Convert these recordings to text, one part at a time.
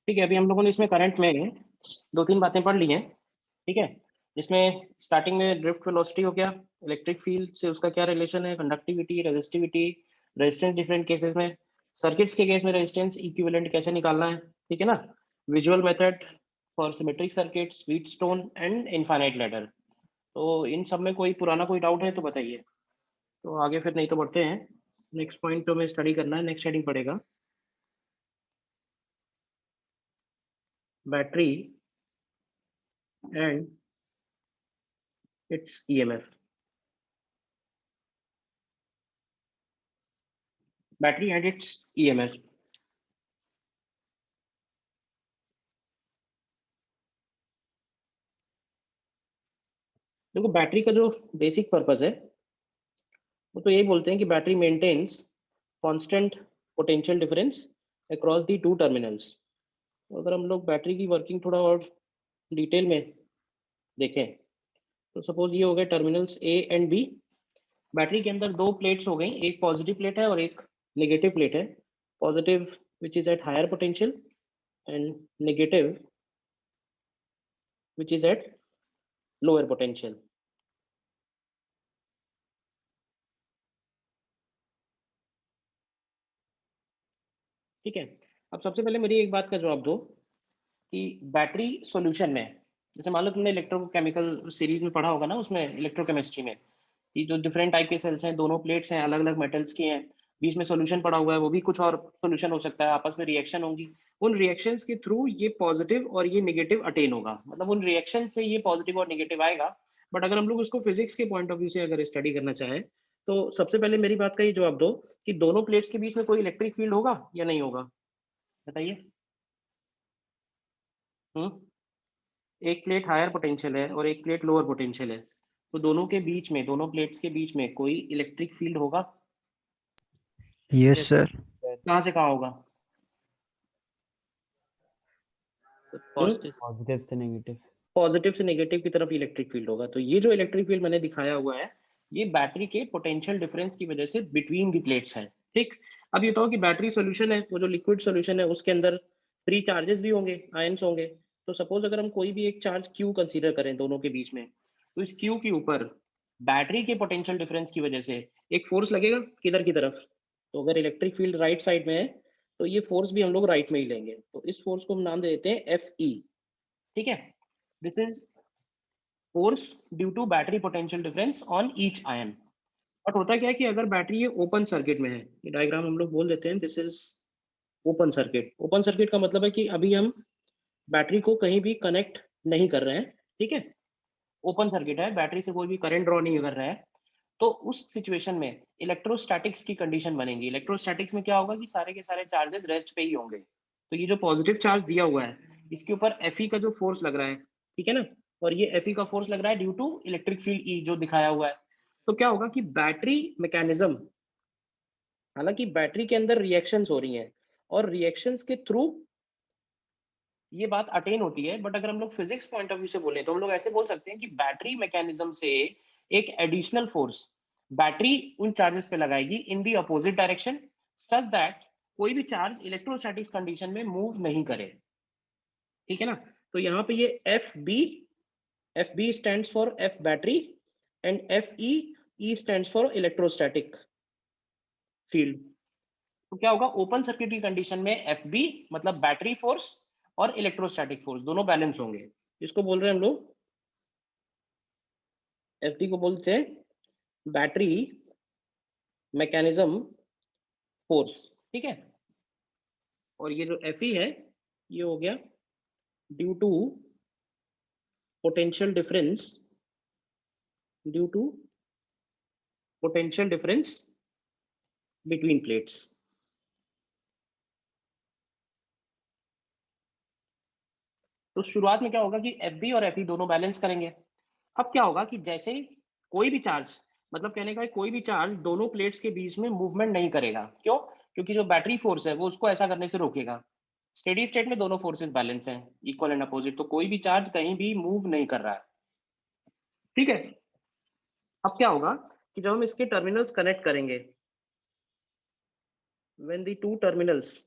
ठीक है, अभी हम लोगों ने इसमें करंट में दो तीन बातें पढ़ ली हैं। ठीक है, जिसमें स्टार्टिंग में ड्रिफ्ट वेलोसिटी हो गया, इलेक्ट्रिक फील्ड से उसका क्या रिलेशन है, conductivity, resistivity, resistance different cases में, सर्किट्स के केस में रेजिस्टेंस इक्विवेलेंट कैसे निकालना है, ठीक है ना, visual method for symmetric circuits, Wheatstone and infinite ladder. तो इन सब में कोई पुराना कोई डाउट है तो बताइए, तो आगे फिर नहीं तो बढ़ते हैं। नेक्स्ट पॉइंट तो हमें स्टडी करना है, नेक्स्ट हेडिंग पड़ेगा battery and it's EMF. Battery and it's EMF. देखो, बैटरी का जो बेसिक पर्पस है वो तो यही बोलते हैं कि battery maintains constant potential difference across the two terminals. अगर हम लोग बैटरी की वर्किंग थोड़ा और डिटेल में देखें तो सपोज ये हो गए terminals A and B. Battery के अंदर दो प्लेट्स हो गई, एक पॉजिटिव प्लेट है और एक नेगेटिव प्लेट है। Positive which is at higher potential and negative which is at lower potential. ठीक है, अब सबसे पहले मेरी एक बात का जवाब दो कि बैटरी सॉल्यूशन में, जैसे मान लो तुमने इलेक्ट्रोकेमिकल सीरीज में पढ़ा होगा ना, उसमें इलेक्ट्रोकेमिस्ट्री में कि जो डिफरेंट टाइप के सेल्स हैं, दोनों प्लेट्स हैं, अलग अलग मेटल्स की हैं, बीच में सॉल्यूशन पड़ा हुआ है, वो भी कुछ और सॉल्यूशन हो सकता है, आपस में रिएक्शन होंगी। उन रिएक्शंस के थ्रू ये पॉजिटिव और ये नेगेटिव अटेन होगा, मतलब उन रिएक्शन से ये पॉजिटिव और नेगेटिव आएगा। बट अगर हम लोग उसको फिजिक्स के पॉइंट ऑफ व्यू से अगर स्टडी करना चाहें तो सबसे पहले मेरी बात का ये जवाब दो कि दोनों प्लेट्स के बीच में कोई इलेक्ट्रिक फील्ड होगा या नहीं होगा, बताइए। हम्म, एक प्लेट हायर पोटेंशियल है और एक प्लेट लोअर पोटेंशियल है, तो दोनों के बीच में, दोनों प्लेट्स के बीच में कोई इलेक्ट्रिक फील्ड होगा? Yes Yes. सर। कहाँ से कहाँ होगा? पॉजिटिव से नेगेटिव। पॉजिटिव से नेगेटिव की तरफ इलेक्ट्रिक फील्ड होगा। तो ये जो इलेक्ट्रिक फील्ड मैंने दिखाया हुआ है ये बैटरी के पोटेंशियल डिफरेंस की वजह से बिटवीन दी प्लेट्स है। ठीक, अब ये तो कि बैटरी सॉल्यूशन है, वो जो लिक्विड सॉल्यूशन है उसके अंदर फ्री चार्जेस भी होंगे, आयंस होंगे। तो सपोज अगर हम कोई भी एक चार्ज क्यू कंसीडर करें दोनों के बीच में, तो इस क्यू के ऊपर बैटरी के पोटेंशियल डिफरेंस की वजह से एक फोर्स लगेगा किधर की तरफ। तो अगर इलेक्ट्रिक फील्ड राइट साइड में है तो ये फोर्स भी हम लोग राइट में ही लेंगे, तो इस फोर्स को हम नाम दे देते हैं एफ ई। ठीक है, this is force due to battery potential difference on each ion. But होता क्या है कि अगर बैटरी ये ओपन सर्किट में है, ये डायग्राम हम लोग बोल देते हैं this is open circuit. Open circuit का मतलब है कि अभी हम बैटरी को कहीं भी कनेक्ट नहीं कर रहे हैं। ठीक है, ओपन सर्किट है, बैटरी से कोई भी करंट ड्रॉ नहीं कर रहा है। तो उस सिचुएशन में इलेक्ट्रोस्टैटिक्स की कंडीशन बनेगी। इलेक्ट्रोस्टैटिक्स में क्या होगा कि सारे के सारे चार्जेस रेस्ट पे ही होंगे। तो ये जो पॉजिटिव चार्ज दिया हुआ है इसके ऊपर एफ का जो फोर्स लग रहा है, ठीक है ना, और ये एफ का फोर्स लग रहा है due to electric field E जो दिखाया हुआ है। तो क्या होगा कि बैटरी मैकेनिज्म, हालांकि बैटरी के अंदर रिएक्शंस हो रही हैं और रिएक्शंस के थ्रू ये बात अटेन होती है, बट अगर हम लोग फिजिक्स पॉइंट ऑफ व्यू से बोले तो हम लोग ऐसे बोल सकते हैं कि बैटरी मैकेनिज्म से एक एडिशनल फोर्स बैटरी उन चार्जेस पे लगाएगी in the opposite direction such that कोई भी चार्ज इलेक्ट्रोस्टैटिक्स कंडीशन में मूव नहीं करे। ठीक है ना, तो यहाँ पे ये F B stand for F battery and F E stand for electrostatic field. तो क्या होगा, ओपन सर्किट की कंडीशन में एफ बी मतलब बैटरी फोर्स और इलेक्ट्रोस्टैटिक फोर्स दोनों बैलेंस होंगे। इसको बोल रहे हैं हम लोग, एफ डी को बोलते हैं बैटरी मैकेनिज्म फोर्स। ठीक है, और ये जो एफ ई है ये हो गया due to potential difference, due to potential difference between plates. तो शुरुआत में क्या होगा कि एफ बी और एफ ई दोनों बैलेंस करेंगे। अब क्या होगा कि जैसे ही कोई भी चार्ज, मतलब कहने का कोई भी चार्ज दोनों प्लेट्स के बीच में मूवमेंट नहीं करेगा। क्यों? क्योंकि जो बैटरी फोर्स है वो उसको ऐसा करने से रोकेगा। स्टेडी स्टेट में दोनों फोर्सेस बैलेंस हैं, इक्वल एंड अपोजिट, तो कोई भी चार्ज कहीं भी मूव नहीं कर रहा है। ठीक है, अब क्या होगा कि जब हम इसके टर्मिनल्स कनेक्ट करेंगे, when the two terminals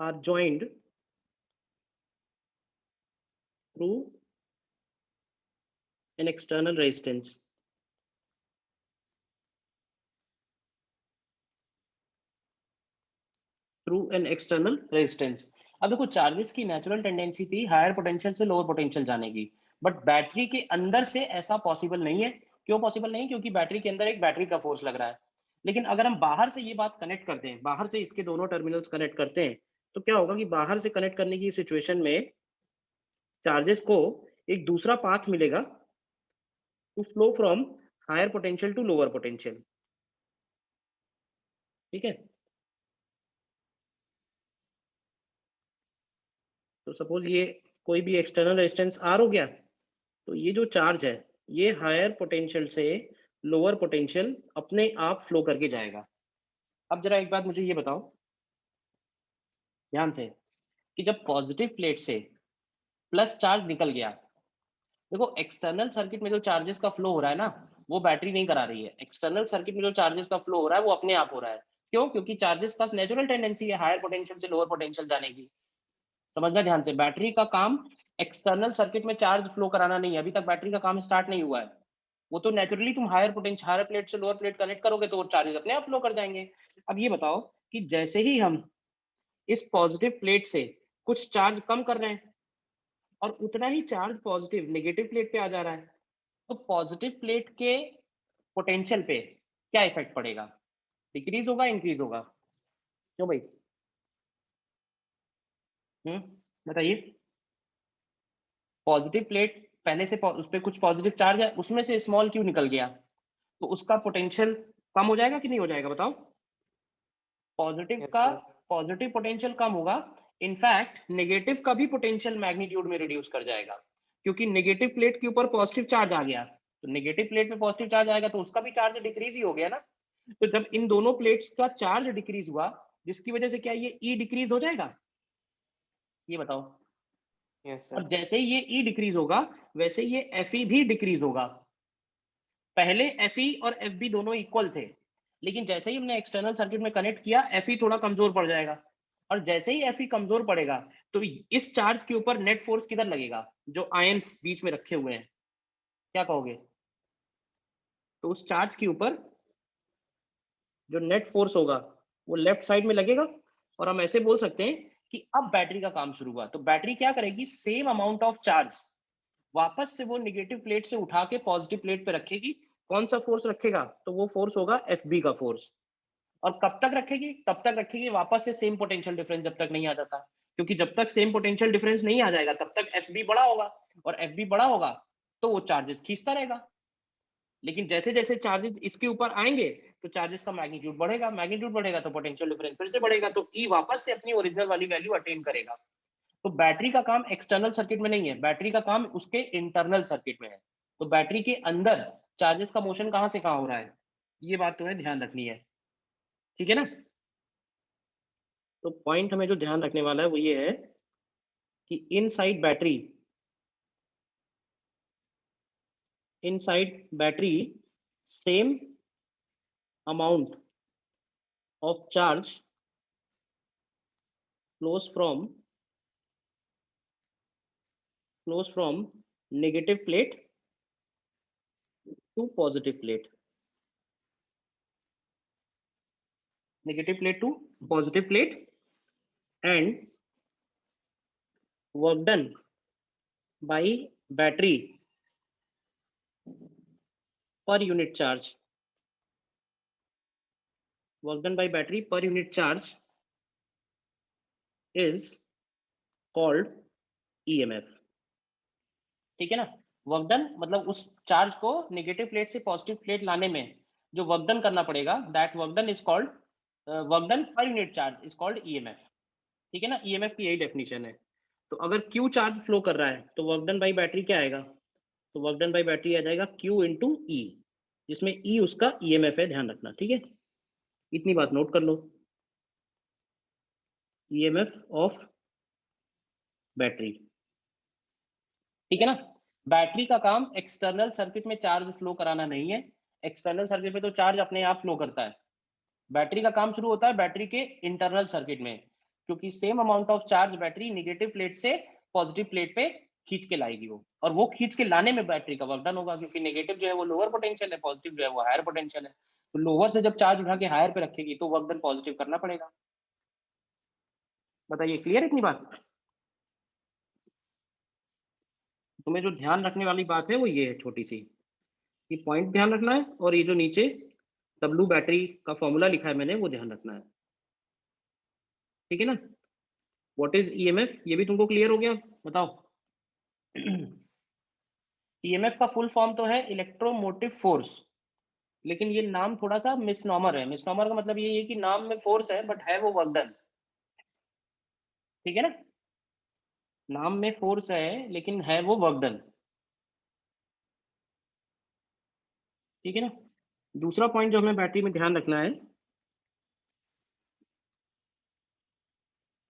are joined through an external resistance. Through an external resistance. अब देखो चार्जेस की नेचुरल टेंडेंसी थी हायर पोटेंशियल से लोअर पोटेंशियल जाने की, बट बैटरी के अंदर से ऐसा पॉसिबल नहीं है। क्यों पॉसिबल नहीं? क्योंकि बैटरी के अंदर एक बैटरी का फोर्स लग रहा है। लेकिन अगर हम बाहर से ये बात कनेक्ट करते हैं, बाहर से इसके दोनों टर्मिनल्स कनेक्ट करते हैं, तो क्या होगा कि बाहर से कनेक्ट करने की सिचुएशन में चार्जेस को एक दूसरा पाथ मिलेगा to flow from higher potential to lower potential. ठीक है, तो सपोज ये कोई भी एक्सटर्नल रेजिस्टेंस आर हो गया, तो ये जो चार्ज है ये हायर पोटेंशियल से लोअर पोटेंशियल अपने आप फ्लो करके जाएगा। अब जरा एक बात मुझे ये बताओ ध्यान से कि जब पॉजिटिव प्लेट से प्लस चार्ज निकल गया, देखो एक्सटर्नल सर्किट में जो चार्जेस का फ्लो हो रहा है ना, वो बैटरी नहीं करा रही है। एक्सटर्नल सर्किट में जो चार्जेस का फ्लो हो रहा है वो अपने आप हो रहा है। क्यों? क्योंकि चार्जेस का नेचुरल टेंडेंसी है हायर पोटेंशियल से लोअर पोटेंशियल जाने की। समझना ध्यान से, बैटरी का काम एक्सटर्नल सर्किट में चार्ज फ्लो कराना नहीं है। अभी तक बैटरी का काम स्टार्ट नहीं हुआ है। वो तो नेचुरली तुम हायर पोटेंशियल हायर प्लेट से लोअर प्लेट कनेक्ट करोगे तो वो चार्जेस अपने आप फ्लो कर जाएंगे। अब ये बताओ कि जैसे ही हम इस पॉजिटिव प्लेट से कुछ चार्ज कम कर रहे हैं और उतना ही चार्ज पॉजिटिव नेगेटिव प्लेट पे आ जा रहा है, तो पॉजिटिव प्लेट के पोटेंशियल पे क्या इफेक्ट पड़ेगा? डिक्रीज होगा, इंक्रीज होगा? क्यों भाई? बताइए। पॉजिटिव प्लेट पहले से उस पर कुछ पॉजिटिव चार्ज है, उसमें से स्मॉल क्यू निकल गया, तो उसका पोटेंशियल कम हो जाएगा कि नहीं हो जाएगा? बताओ। पॉजिटिव यस का सर। पॉजिटिव पोटेंशियल कम होगा। इनफैक्ट नेगेटिव का भी पोटेंशियल मैग्नीट्यूड में रिड्यूस कर जाएगा, क्योंकि नेगेटिव प्लेट के ऊपर पॉजिटिव चार्ज आ गया, तो नेगेटिव प्लेट में पॉजिटिव चार्ज आएगा तो उसका भी चार्ज डिक्रीज ही हो गया ना। तो जब इन दोनों प्लेट्स का चार्ज डिक्रीज हुआ, जिसकी वजह से क्या ये ई डिक्रीज हो जाएगा? ये बताओ। यस और सर। जैसे ही ये ई डिक्रीज होगा, वैसे ये एफ भी डिक्रीज होगा। पहले एफ और एफ दोनों इक्वल थे, लेकिन जैसे ही हमने एक्सटर्नल सर्किट में कनेक्ट किया, एफ थोड़ा कमजोर पड़ जाएगा। और जैसे ही एफ कमजोर पड़ेगा, तो इस चार्ज के ऊपर नेट फोर्स किधर लगेगा? जो आयंस बीच में रखे हुए हैं, क्या कहोगे? तो उस चार्ज के ऊपर जो नेट फोर्स होगा वो लेफ्ट साइड में लगेगा। और हम ऐसे बोल सकते हैं कि अब बैटरी का काम शुरू हुआ। तो बैटरी क्या करेगी? सेम अमाउंट ऑफ चार्ज वापस से वो नेगेटिव प्लेट से उठा के पॉजिटिव प्लेट पे रखेगी। कौन सा फोर्स रखेगा? तो वो फोर्स होगा एफ का फोर्स। और कब तक रखेगी? तब तक रखेगी वापस से सेम पोटेंशियल डिफरेंस जब तक नहीं आ जाता, क्योंकि जब तक सेम पोटेंशियल डिफरेंस नहीं आ जाएगा तब तक एफ बड़ा होगा, और एफ बड़ा होगा तो वो चार्जेस खींचता रहेगा। लेकिन जैसे जैसे चार्जेस इसके ऊपर आएंगे, तो चार्जेस का मैग्नीट्यूड बढ़ेगा, मैग्नीट्यूड बढ़ेगा तो पोटेंशियल डिफरेंस फिर से बढ़ेगा, तो ई वापस से अपनी ओरिजिनल वाली वैल्यू अटेन करेगा। तो बैटरी का काम एक्सटर्नल सर्किट में नहीं है, बैटरी का काम उसके इंटरनल सर्किट में है। तो बैटरी के अंदर चार्जेस का मोशन कहां से कहां हो रहा है, ये बात तुम्हें ध्यान रखनी है। ठीक है ना? तो पॉइंट हमें जो ध्यान रखने वाला है वो ये है कि inside battery same amount of charge flows from negative plate to positive plate, and work done by battery per unit charge is called EMF। ठीक है ना? वर्क डन मतलब उस चार्ज को नेगेटिव प्लेट से पॉजिटिव प्लेट लाने में जो वर्क डन करना पड़ेगा, that work done is called work done per unit charge is called EMF. ठीक है ना? ईएमएफ की यही डेफिनेशन है। तो अगर क्यू चार्ज फ्लो कर रहा है तो वर्क डन बाई बैटरी क्या आएगा? तो वर्क डन बाई बैटरी आ जाएगा क्यू इंटू ई, जिसमें ई उसका ईएमएफ है, ध्यान रखना। ठीक है, इतनी बात नोट कर लो। EMF of battery. ठीक है ना? बैटरी का काम एक्सटर्नल सर्किट में चार्ज फ्लो कराना नहीं है। एक्सटर्नल सर्किट में तो चार्ज अपने आप फ्लो करता है। बैटरी का काम शुरू होता है बैटरी के इंटरनल सर्किट में। क्योंकि same amount of charge battery negative plate से पॉजिटिव प्लेट पे खींच के लाएगी वो, और वो खींच के लाने में बैटरी का वर्क डन होगा, क्योंकि नेगेटिव जो है वो लोअर पोटेंशियल है, पॉजिटिव जो है वो हायर पोटेंशियल है। तो लोअर से जब चार्ज उठा के हायर पे रखेगी तो वर्क डन पॉजिटिव करना पड़ेगा। बताइए, क्लियर इतनी बात? तुम्हें जो ध्यान रखने वाली बात है वो ये है, छोटी सी, ये पॉइंट ध्यान रखना है, और ये जो नीचे डब्ल्यू बैटरी का फॉर्मूला लिखा है मैंने वो ध्यान रखना है। ठीक है ना? व्हाट इज ईएमएफ, ये भी तुमको क्लियर हो गया? बताओ। ईएमएफ का फुल फॉर्म तो है इलेक्ट्रोमोटिव फोर्स, लेकिन ये नाम थोड़ा सा मिसनॉमर है। मिसनॉमर का मतलब ये है कि नाम में फोर्स है बट है वो वर्क डन। ठीक है ना? नाम में फोर्स है लेकिन है वो वर्क डन। ठीक है ना? दूसरा पॉइंट जो हमें बैटरी में ध्यान रखना है,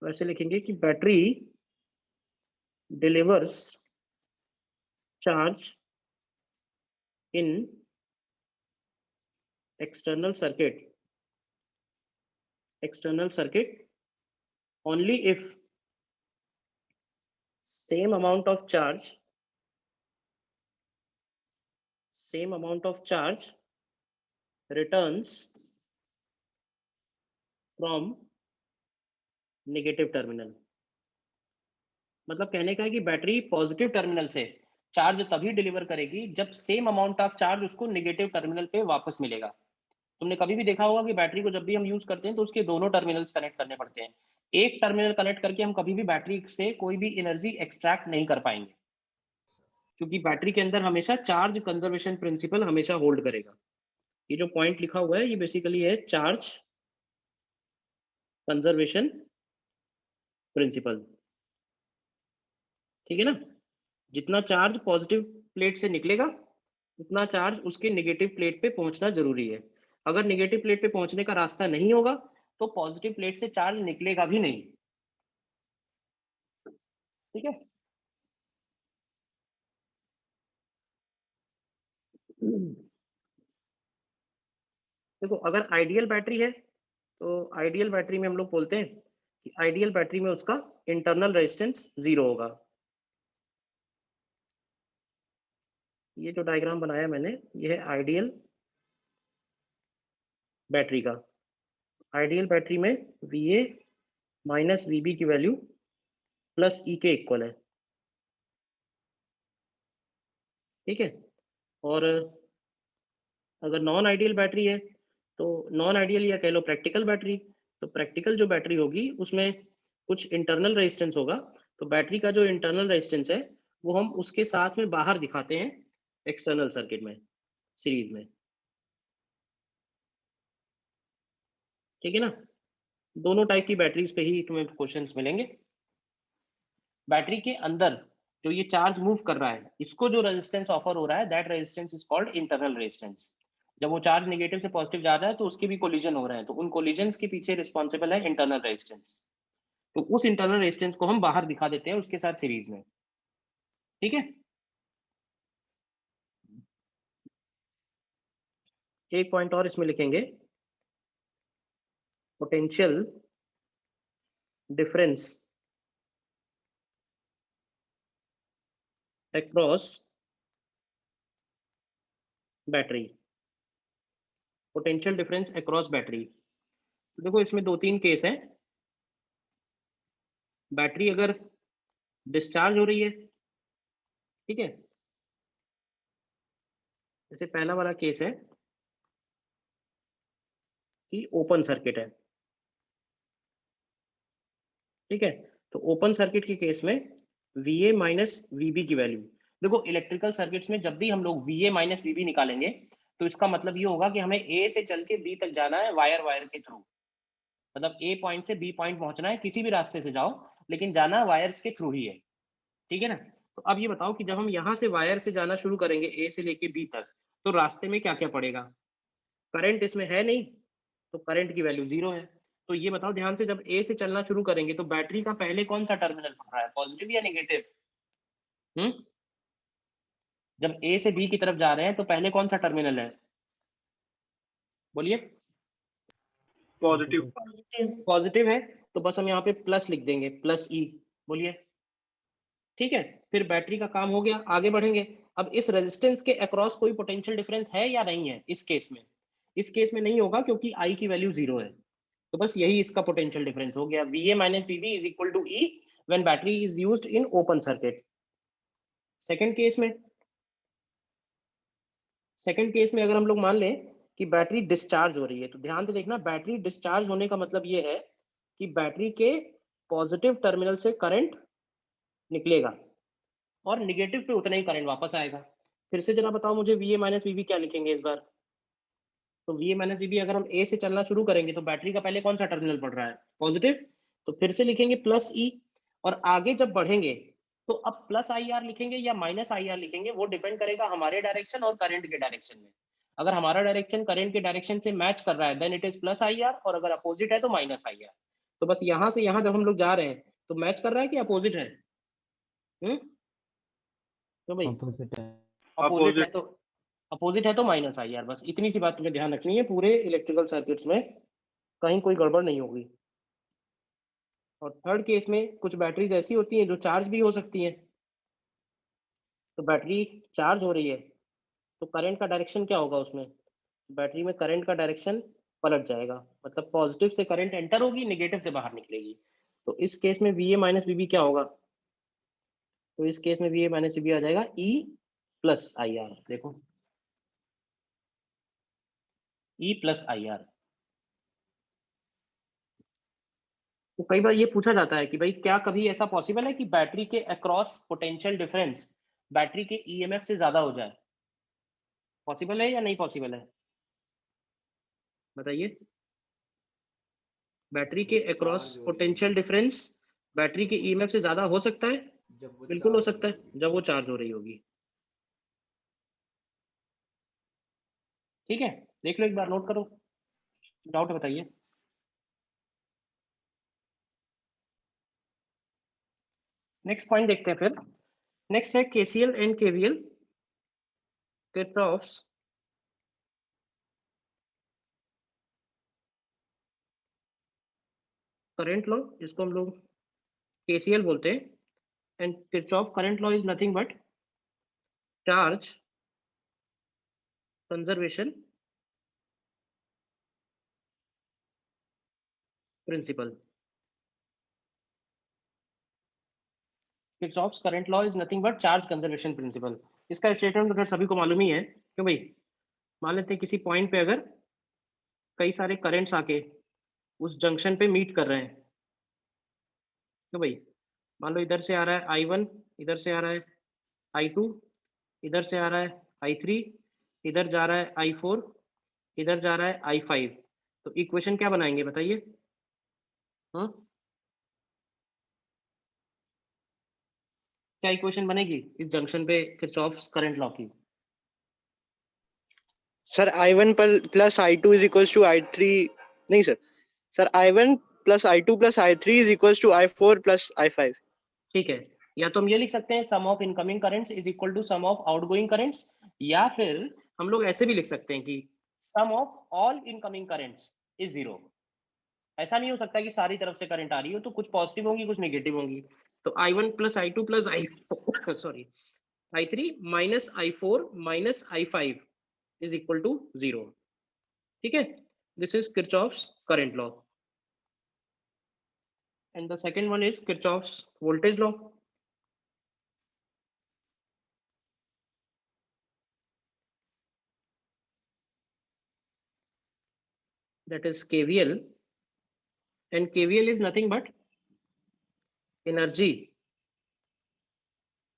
वैसे लिखेंगे कि battery delivers charge in external circuit only if same amount of charge returns from negative terminal। मतलब कहने का है कि बैटरी पॉजिटिव टर्मिनल से चार्ज तभी डिलीवर करेगी जब सेम अमाउंट ऑफ चार्ज उसको नेगेटिव टर्मिनल पे वापस मिलेगा। तुमने कभी भी देखा होगा कि बैटरी को जब भी हम यूज करते हैं तो उसके दोनों टर्मिनल्स कनेक्ट करने पड़ते हैं। एक टर्मिनल कनेक्ट करके हम कभी भी बैटरी से कोई भी एनर्जी एक्सट्रैक्ट नहीं कर पाएंगे, क्योंकि बैटरी के अंदर हमेशा चार्ज कंजर्वेशन प्रिंसिपल हमेशा होल्ड करेगा। ये जो पॉइंट लिखा हुआ है ये बेसिकली है चार्ज कंजर्वेशन प्रिंसिपल। ठीक है ना? जितना चार्ज पॉजिटिव प्लेट से निकलेगा उतना चार्ज उसके नेगेटिव प्लेट पे पहुंचना जरूरी है। अगर नेगेटिव प्लेट पे पहुंचने का रास्ता नहीं होगा तो पॉजिटिव प्लेट से चार्ज निकलेगा भी नहीं। ठीक है? देखो, अगर आइडियल बैटरी है तो आइडियल बैटरी में हम लोग बोलते हैं कि आइडियल बैटरी में उसका इंटरनल रेजिस्टेंस 0 होगा। ये जो डायग्राम बनाया मैंने ये है आइडियल बैटरी का। आइडियल बैटरी में VA माइनस VB की वैल्यू प्लस E के इक्वल है। ठीक है? और अगर नॉन आइडियल बैटरी है तो नॉन आइडियल या कह लो प्रैक्टिकल बैटरी, तो प्रैक्टिकल जो बैटरी होगी उसमें कुछ इंटरनल रेजिस्टेंस होगा। तो बैटरी का जो इंटरनल रेजिस्टेंस है वो हम उसके साथ में बाहर दिखाते हैं एक्सटर्नल सर्किट में, सीरीज में। ठीक है ना? दोनों टाइप की बैटरीज पे ही तुम्हें क्वेश्चंस मिलेंगे। बैटरी के अंदर जो ये चार्ज मूव कर रहा है इसको जो रेजिस्टेंस ऑफर हो रहा है that resistance is called internal resistance. जब वो चार्ज नेगेटिव से पॉजिटिव जा रहा है तो उसके भी कोलिजन हो रहे हैं, तो उन कोलिजन्स के पीछे रिस्पॉन्सिबल है इंटरनल रेजिस्टेंस। तो उस इंटरनल रेजिस्टेंस को हम बाहर दिखा देते हैं उसके साथ सीरीज में। ठीक है? एक पॉइंट और इसमें लिखेंगे, potential difference across battery. Potential difference across battery, देखो इसमें दो तीन केस हैं। बैटरी अगर डिस्चार्ज हो रही है, ठीक है, जैसे पहला वाला केस है कि ओपन सर्किट है। ठीक है? तो ओपन सर्किट के केस में VA माइनस VB की वैल्यू, देखो इलेक्ट्रिकल सर्किट्स में जब भी हम लोग VA माइनस VB निकालेंगे तो इसका मतलब ये होगा कि हमें A से चल के B तक जाना है वायर वायर के थ्रू। मतलब A पॉइंट से B पॉइंट पहुंचना है, किसी भी रास्ते से जाओ लेकिन जाना वायर्स के थ्रू ही है। ठीक है ना? तो अब ये बताओ कि जब हम यहाँ से वायर से जाना शुरू करेंगे A से लेके B तक, तो रास्ते में क्या क्या पड़ेगा? करंट इसमें है नहीं, तो करंट की वैल्यू 0 है। तो ये बताओ ध्यान से, जब ए से चलना शुरू करेंगे तो बैटरी का पहले कौन सा टर्मिनल पड़ रहा है, पॉजिटिव या नेगेटिव? हम्म? जब ए से बी की तरफ जा रहे हैं तो पहले कौन सा टर्मिनल है? बोलिए। पॉजिटिव। पॉजिटिव है तो बस हम यहाँ पे प्लस लिख देंगे, प्लस ई। बोलिए, ठीक है। फिर बैटरी का काम हो गया, आगे बढ़ेंगे। अब इस रेजिस्टेंस के अक्रॉस कोई पोटेंशियल डिफरेंस है या नहीं है? इस केस में, इस केस में नहीं होगा क्योंकि आई की वैल्यू 0 है। तो बस यही इसका पोटेंशियल डिफरेंस हो गया, VA minus VB is equal to E when battery is used in open circuit. Second case में अगर हम लोग मान लें कि बैटरी डिस्चार्ज हो रही है, तो ध्यान से देखना, बैटरी डिस्चार्ज होने का मतलब ये है कि बैटरी के पॉजिटिव टर्मिनल से करंट निकलेगा और निगेटिव पे उतना ही करंट वापस आएगा। फिर से जरा बताओ मुझे, VA माइनस VB क्या लिखेंगे इस बार? तो VA माइनस VB अगर हम A से चलना शुरू करेंगे तो बैटरी का पहले कौन सा टर्मिनल पड़ रहा है? पॉजिटिव। तो फिर से लिखेंगे प्लस E, और आगे जब बढ़ेंगे तो अब प्लस IR लिखेंगे या माइनस IR लिखेंगे, वो डिपेंड करेगा हमारे डायरेक्शन और करंट के डायरेक्शन में। अगर हमारा डायरेक्शन करंट के डायरेक्शन से मैच कर रहा है then it is plus IR, और अगर अपोजिट है तो माइनस IR। तो बस यहाँ से यहाँ जब हम लोग जा रहे हैं तो मैच कर रहा है कि अपोजिट है? तो भाई ऑपोजिट है। अपोजिट है तो माइनस IR। बस इतनी सी बात तुम्हें ध्यान रखनी है, पूरे इलेक्ट्रिकल सर्किट्स में कहीं कोई गड़बड़ नहीं होगी। और थर्ड केस में कुछ बैटरीज ऐसी होती हैं जो चार्ज भी हो सकती हैं। तो बैटरी चार्ज हो रही है तो करंट का डायरेक्शन क्या होगा उसमें? बैटरी में करंट का डायरेक्शन पलट जाएगा, मतलब पॉजिटिव से करंट एंटर होगी, नेगेटिव से बाहर निकलेगी। तो इस केस में VA माइनस VB क्या होगा? तो इस केस में VA माइनस VB आ जाएगा E प्लस IR। देखो, E प्लस IR। तो कई बार ये पूछा जाता है कि भाई क्या कभी ऐसा पॉसिबल है कि बैटरी के अक्रॉस पोटेंशियल डिफरेंस बैटरी के EMF से ज्यादा हो जाए? पॉसिबल है या नहीं पॉसिबल है? बताइए। बैटरी के अक्रॉस पोटेंशियल डिफरेंस बैटरी के EMF से ज्यादा हो सकता है? बिल्कुल हो सकता है, जब वो चार्ज हो रही होगी। ठीक है, देख लो एक बार, नोट करो, डाउट बताइए। नेक्स्ट पॉइंट देखते हैं फिर। नेक्स्ट है KCL and KVL, Kirchhoff's current law, जिसको हम लोग KCL बोलते हैं, and Kirchhoff current law is nothing but charge conservation principle. Kirchhoff's current law is nothing but charge conservation principle. इसका स्टेटमेंट तो खैर सभी को मालूम ही है। क्यों भाई? मान लेते हैं किसी पॉइंट पे अगर कई सारे करंट्स आके उस जंक्शन पे मीट कर रहे हैं, तो भाई मान लो इधर से आ रहा है I1, इधर से आ रहा है I2, इधर से आ रहा है I3, इधर जा रहा है I4, इधर जा रहा है I5। तो इक्वेशन क्या बनाएंगे बताइए? क्या इक्वेशन बनेगी इस जंक्शन पे किरचॉफ्स करंट लॉ की? Sir I1 plus I2 is equals to I3, नहीं sir I1 plus I2 plus I3 is equals to I4 plus I5। ठीक है, या तो हम ये लिख सकते हैं sum of incoming currents is equal to sum of outgoing currents, या फिर हम लोग ऐसे भी लिख सकते हैं कि sum of all incoming currents is 0। ऐसा नहीं हो सकता कि सारी तरफ से करंट आ रही हो, तो कुछ पॉजिटिव होंगी कुछ नेगेटिव होंगी। तो I1 plus I2 plus I3 minus I4 minus I5 is equal to 0। ठीक है, this is Kirchhoff's current law. And the second one is Kirchhoff's voltage law. That is KVL, and KVL is nothing but energy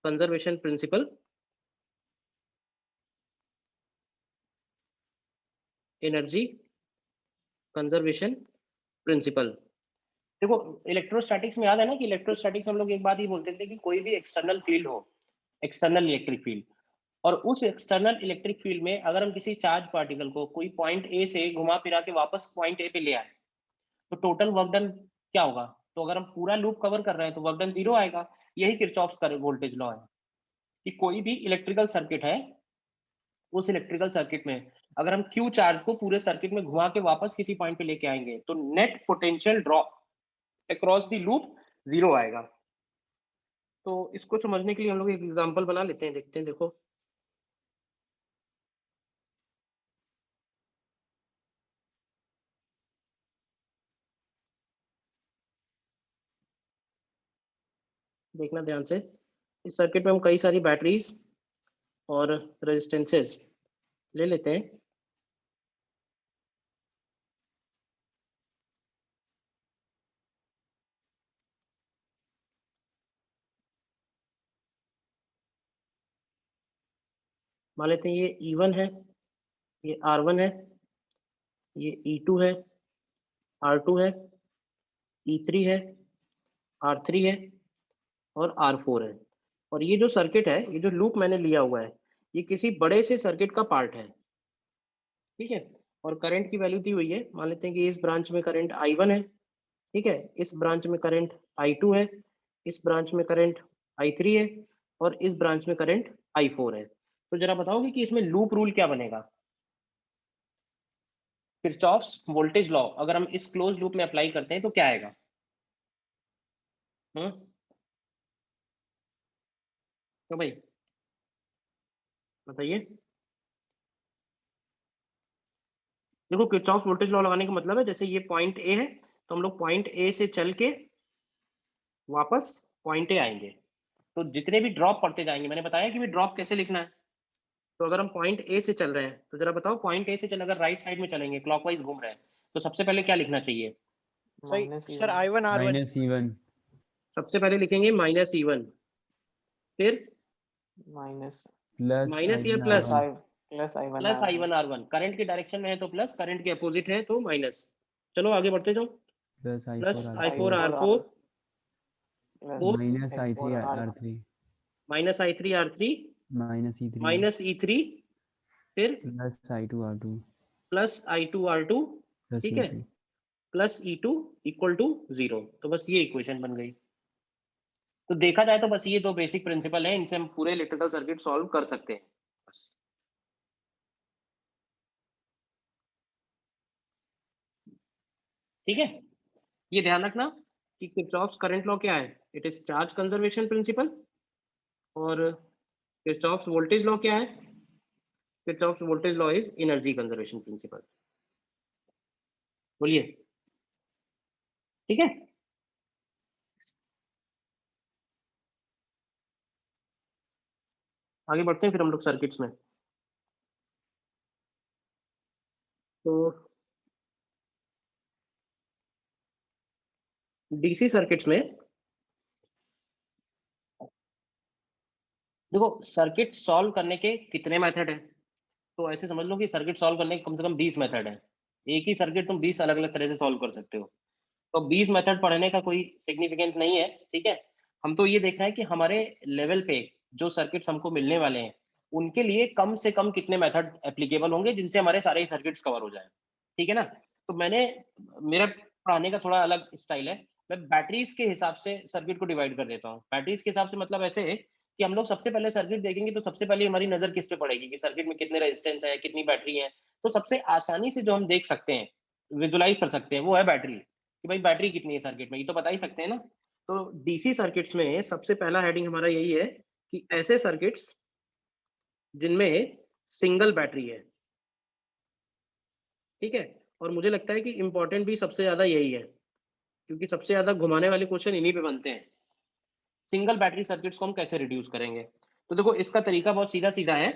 conservation principle, energy conservation principle। देखो, electrostatics में याद है ना कि electrostatics में हम लोग एक बात ही बोलते थे कि कोई भी एक्सटर्नल फील्ड हो, एक्सटर्नल इलेक्ट्रिक फील्ड, और उस एक्सटर्नल इलेक्ट्रिक फील्ड में अगर हम किसी चार्ज पार्टिकल को कोई पॉइंट ए से घुमा फिरा के वापस पॉइंट ए पे ले आए तो टोटल वर्क डन क्या होगा? तो अगर हम पूरा लूप कवर कर रहे हैं तो वर्क डन 0 आएगा। यही किरचॉफ्स का वोल्टेज लॉ है कि कोई भी इलेक्ट्रिकल सर्किट है, उस इलेक्ट्रिकल सर्किट में अगर हम Q चार्ज को पूरे सर्किट में घुमा के वापस किसी पॉइंट पे लेके आएंगे तो net potential drop across the loop 0 आएगा। तो इसको समझने के लिए हम लोग एक एग्जांपल बना लेते हैं, देखते हैं। देखो देखना ध्यान से, इस सर्किट में हम कई सारी बैटरीज और रेजिस्टेंसेस ले लेते हैं। मान लेते हैं ये E1 है, ये R1 है, ये E2 है, R2 है, E3 है, R3 है और R4 है। और ये जो सर्किट है, ये जो लूप मैंने लिया हुआ है, ये किसी बड़े से सर्किट का पार्ट है, ठीक है। और करंट की वैल्यू दी हुई है, मान लेते हैं कि इस ब्रांच में करंट I1 है, ठीक है, इस ब्रांच में करंट I2 है, इस ब्रांच में करंट I3 है और इस ब्रांच में करंट I4 है। तो जरा बताओगे कि इसमें लूप रूल क्या बनेगा? किरचॉफ्स वोल्टेज लॉ अगर हम इस क्लोज लूप में अप्लाई करते हैं तो क्या आएगा? तो भाई बताइए। देखो किरचॉफ वोल्टेज लॉ लगाने का मतलब है, जैसे ये पॉइंट ए है तो हम लोग पॉइंट ए से चल के वापस पॉइंट ए आएंगे, तो जितने भी ड्रॉप पड़ते जाएंगे, मैंने बताया कि भी ड्रॉप कैसे लिखना है। तो अगर हम पॉइंट ए से चल रहे हैं तो जरा बताओ, पॉइंट ए से चल अगर राइट साइड में चलेंगे, क्लॉकवाइज घूम रहे हैं, तो सबसे पहले क्या लिखना चाहिए? सही minus sir, E1 I1 R1 minus E1 सबसे पहले लिखेंगे -E1, फिर माइनस प्लस माइनस या I1 plus? Plus R1 I plus I1 plus R1 I1 R1, current की डायरेक्शन में है तो प्लस, करंट के अपोजिट है तो माइनस। चलो आगे बढ़ते जाओ। Plus plus I4 I4 R4 I4 R4 plus four, minus I4 I3 R R3 minus I3 R3 minus E3 minus E3, फिर plus I2 R2 plus I2 R2, plus ठीक है, E2। Plus E2 equal to 0। तो बस ये equation बन गई। तो देखा जाए तो बस ये दो बेसिक प्रिंसिपल हैं, इनसे हम पूरे इलेक्ट्रिकल सर्किट सॉल्व कर सकते हैं बस। ठीक है, ये ध्यान रखना कि किरचॉफ्स करंट लॉ क्या है, it is charge conservation principle. और किरचॉफ्स वोल्टेज लॉ क्या है? Kirchhoff's voltage law is energy conservation principle. बोलिए, ठीक है। आगे बढ़ते हैं फिर हम लोग सर्किट्स में। तो डीसी सर्किट्स में देखो, सर्किट सॉल्व करने के कितने मेथड हैं? तो ऐसे समझ लो कि सर्किट सॉल्व करने के कम से कम 20 मेथड हैं। एक ही सर्किट तुम 20 अलग अलग तरह से सॉल्व कर सकते हो। तो 20 मेथड पढ़ने का कोई सिग्निफिकेंस नहीं है, ठीक है। हम तो ये देख रहे हैं कि हमारे लेवल पे जो सर्किट्स हमको मिलने वाले हैं, उनके लिए कम से कम कितने मेथड एप्लीकेबल होंगे जिनसे हमारे सारे सर्किट्स कवर हो जाए, ठीक है ना। तो मेरा पढ़ाने का थोड़ा अलग स्टाइल है। मैं बैटरीज के हिसाब से सर्किट को डिवाइड कर देता हूँ। बैटरीज के हिसाब से मतलब ऐसे है कि हम लोग सबसे पहले सर्किट देखेंगे तो सबसे पहले हमारी नजर किस पे पड़ेगी कि सर्किट में कितने रेजिस्टेंस है, कितनी बैटरी है। तो सबसे आसानी से जो हम देख सकते हैं, विजुलाइज कर सकते हैं, वो है बैटरी, कि भाई बैटरी कितनी है सर्किट में, ये तो बता ही सकते हैं ना। तो डीसी सर्किट्स में सबसे पहला हेडिंग हमारा यही है कि ऐसे सर्किट्स जिनमें सिंगल बैटरी है, ठीक है। और मुझे लगता है कि इंपॉर्टेंट भी सबसे ज्यादा यही है, क्योंकि सबसे ज्यादा घुमाने वाले क्वेश्चन इन्हीं पे बनते हैं। सिंगल बैटरी सर्किट्स को हम कैसे रिड्यूस करेंगे? तो देखो इसका तरीका बहुत सीधा सीधा है।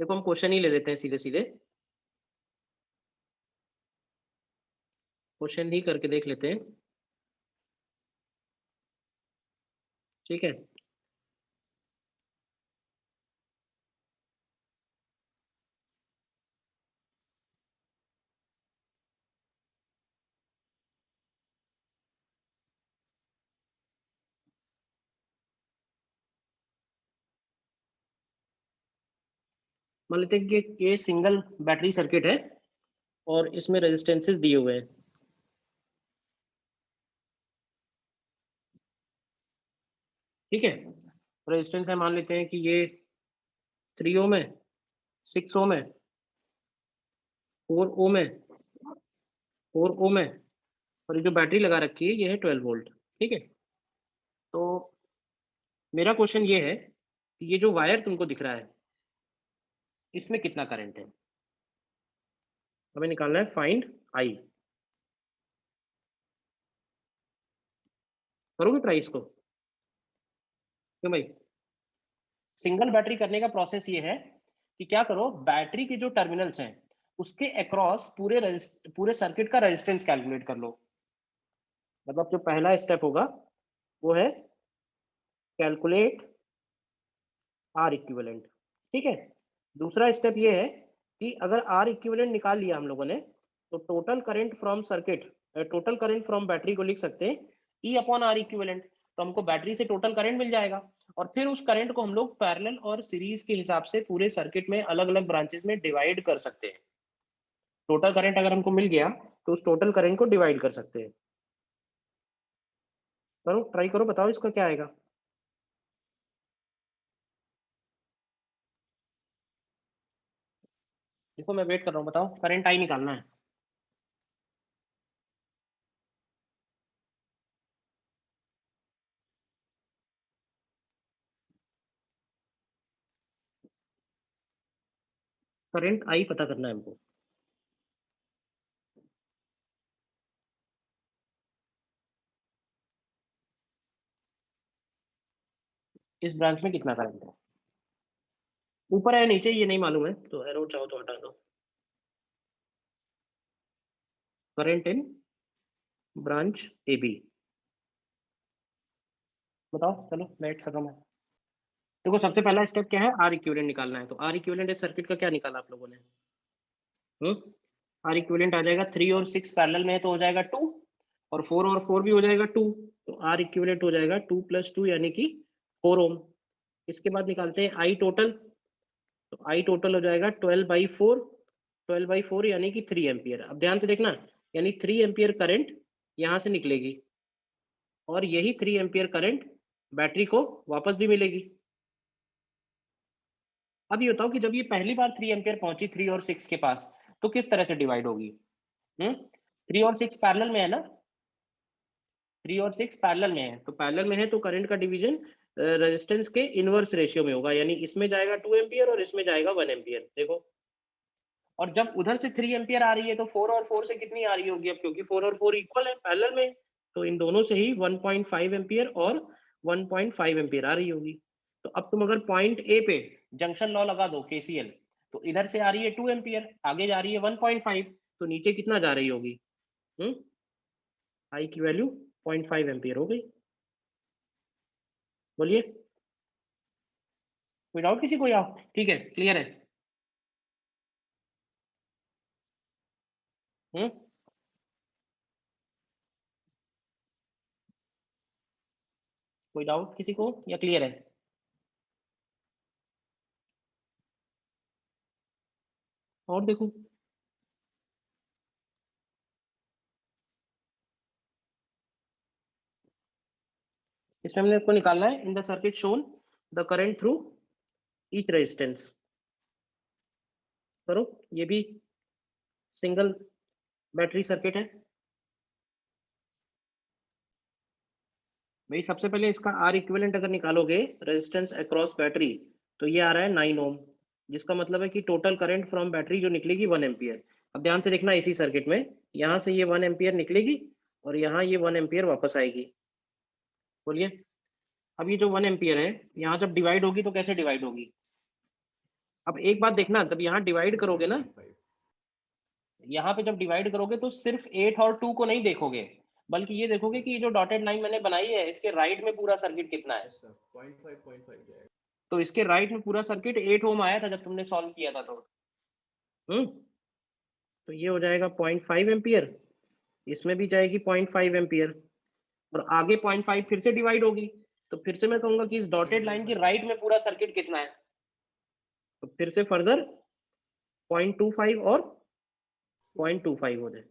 देखो हम क्वेश्चन ही ले लेते हैं सीधे सीधे, क्वेश्चन ही करके देख लेते हैं, ठीक है। मान लेते हैं कि ये सिंगल बैटरी सर्किट है और इसमें रेजिस्टेंसेस दिए हुए हैं, ठीक है। रेजिस्टेंस है, मान लेते हैं कि ये 3 ओम है, 6 ओम है, 4 ओम है, 4 ओम है, और ये जो बैटरी लगा रखी है ये है 12 वोल्ट। ठीक है, तो मेरा क्वेश्चन ये है कि ये जो वायर तुमको दिख रहा है इसमें कितना करंट है, हमें निकालना है फाइंड आई। करोगे ट्राई इसको? क्यों भाई? सिंगल बैटरी करने का प्रोसेस ये है कि क्या करो, बैटरी के जो टर्मिनल्स हैं उसके अक्रॉस पूरे सर्किट का रेजिस्टेंस कैलकुलेट कर लो। मतलब जो पहला स्टेप होगा वो है कैलकुलेट आर इक्विवेलेंट। ठीक है, दूसरा स्टेप ये है कि अगर आर इक्विवेलेंट निकाल लिया हम लोगों ने तो total current from circuit, total current from battery को लिख सकते हैं ई अपॉन आर इक्विवेलेंट। तो हमको बैटरी से टोटल करंट मिल जाएगा और फिर उस करंट को हम लोग पैरेलल और सीरीज के हिसाब से पूरे सर्किट में अलग अलग ब्रांचेस में डिवाइड कर सकते हैं। टोटल करंट अगर हमको मिल गया तो उस टोटल करंट को डिवाइड कर सकते हैं। करो, ट्राई करो, बताओ इसका क्या आएगा। देखो मैं वेट कर रहा हूँ, बताओ करंट आई निकालना है। करंट आई पता करना है हमको। इस ब्रांच में कितना करंट है, ऊपर है नीचे ये नहीं मालूम है, तो एरो चाहो तो हटा दो। Current in branch A B, बताओ। चलो वेट कर रहा हूँ मैं। देखो सबसे पहला स्टेप क्या है, आर इक्विवेलेंट निकालना है। तो आर इक्विवेलेंट इस सर्किट का क्या निकाला आप लोगों ने? आर इक्विवेलेंट आ जाएगा 3 और 6 पैरेलल में है तो हो जाएगा 2, और 4 और 4 भी हो जाएगा 2। तो आर इक्विवेलेंट हो जाएगा 2 + 2 यानी कि 4 ओम। इसके बाद निकालते हैं आई टोटल। तो आई टोटल हो जाएगा 12/4, 12/4 यानी कि 3 एम्पियर। अब ध्यान से देखना, यानी 3 एम्पियर करंट यहाँ से निकलेगी और यही 3 एम्पियर करंट बैटरी को वापस भी मिलेगी। अब ये बताओ कि जब ये पहली बार 3 एम्पियर पहुंची 3 और 6 के पास तो किस तरह से डिवाइड होगी? 3 और 6 पैरेलल में है ना, 3 और 6 पैरेलल में है, तो पैरेलल में है तो करंट का डिवीजन रेजिस्टेंस के इनवर्स रेशियो में होगा, यानी इसमें जाएगा 2 एम्पियर और इसमें जाएगा 1 एम्पियर। देखो, और जब उधर से 3 एम्पियर आ रही है तो 4 और 4 से कितनी आ रही होगी? अब क्योंकि 4 और 4 इक्वल है पैरेलल में, तो इन दोनों से ही 1.5 एम्पियर और 1.5 एम्पियर आ रही होगी। तो अब तुम अगर पॉइंट ए पे जंक्शन लॉ लगा दो केसीएल, तो इधर से आ रही है 2 एम्पियर, आगे जा रही है 1.5, तो नीचे कितना जा रही होगी? आई की वैल्यू 0.5 एम्पियर हो गई। बोलिए, कोई डाउट किसी को? आओ, ठीक है, क्लियर है। हम्म कोई डाउट किसी को या क्लियर है? और देखो, इसमें हमने आपको निकालना है in the circuit shown the current through each resistance. करो, ये भी सिंगल बैटरी सर्किट है भाई। सबसे पहले इसका आर इक्विवेलेंट अगर निकालोगे रेजिस्टेंस अक्रॉस बैटरी, तो ये आ रहा है 9 ओम, जिसका मतलब है कि टोटल करंट फ्रॉम बैटरी जो निकलेगी 1 एम्पियर। अब ध्यान से देखना, इसी सर्किट में यहाँ से ये 1 एम्पियर निकलेगी और यहाँ ये 1 एम्पियर वापस आएगी। बोलिए, अब ये जो 1 एम्पियर है यहाँ जब डिवाइड होगी तो कैसे डिवाइड होगी? अब एक बात देखना, जब यहाँ डिवाइड करोगे ना, यहाँ पे जब डिवाइड करोगे तो सिर्फ 8 और 2 को नहीं देखोगे, बल्कि ये देखोगे कि ये जो डॉटेड लाइन मैंने बनाई है इसके राइट में पूरा सर्किट कितना है। 0.5 तो इसके राइट में पूरा सर्किट 8 ओम आया था जब तुमने सॉल्व किया था। हम्म तो ये हो जाएगा 0.5 एम्पियर, इसमें भी जाएगी 0.5 एम्पियर, और आगे 0.5 फिर से डिवाइड होगी। तो फिर से मैं कहूंगा कि इस डॉटेड लाइन के राइट में पूरा सर्किट कितना है, तो फिर से फर्दर 0.25 और 0.25 हो जाए।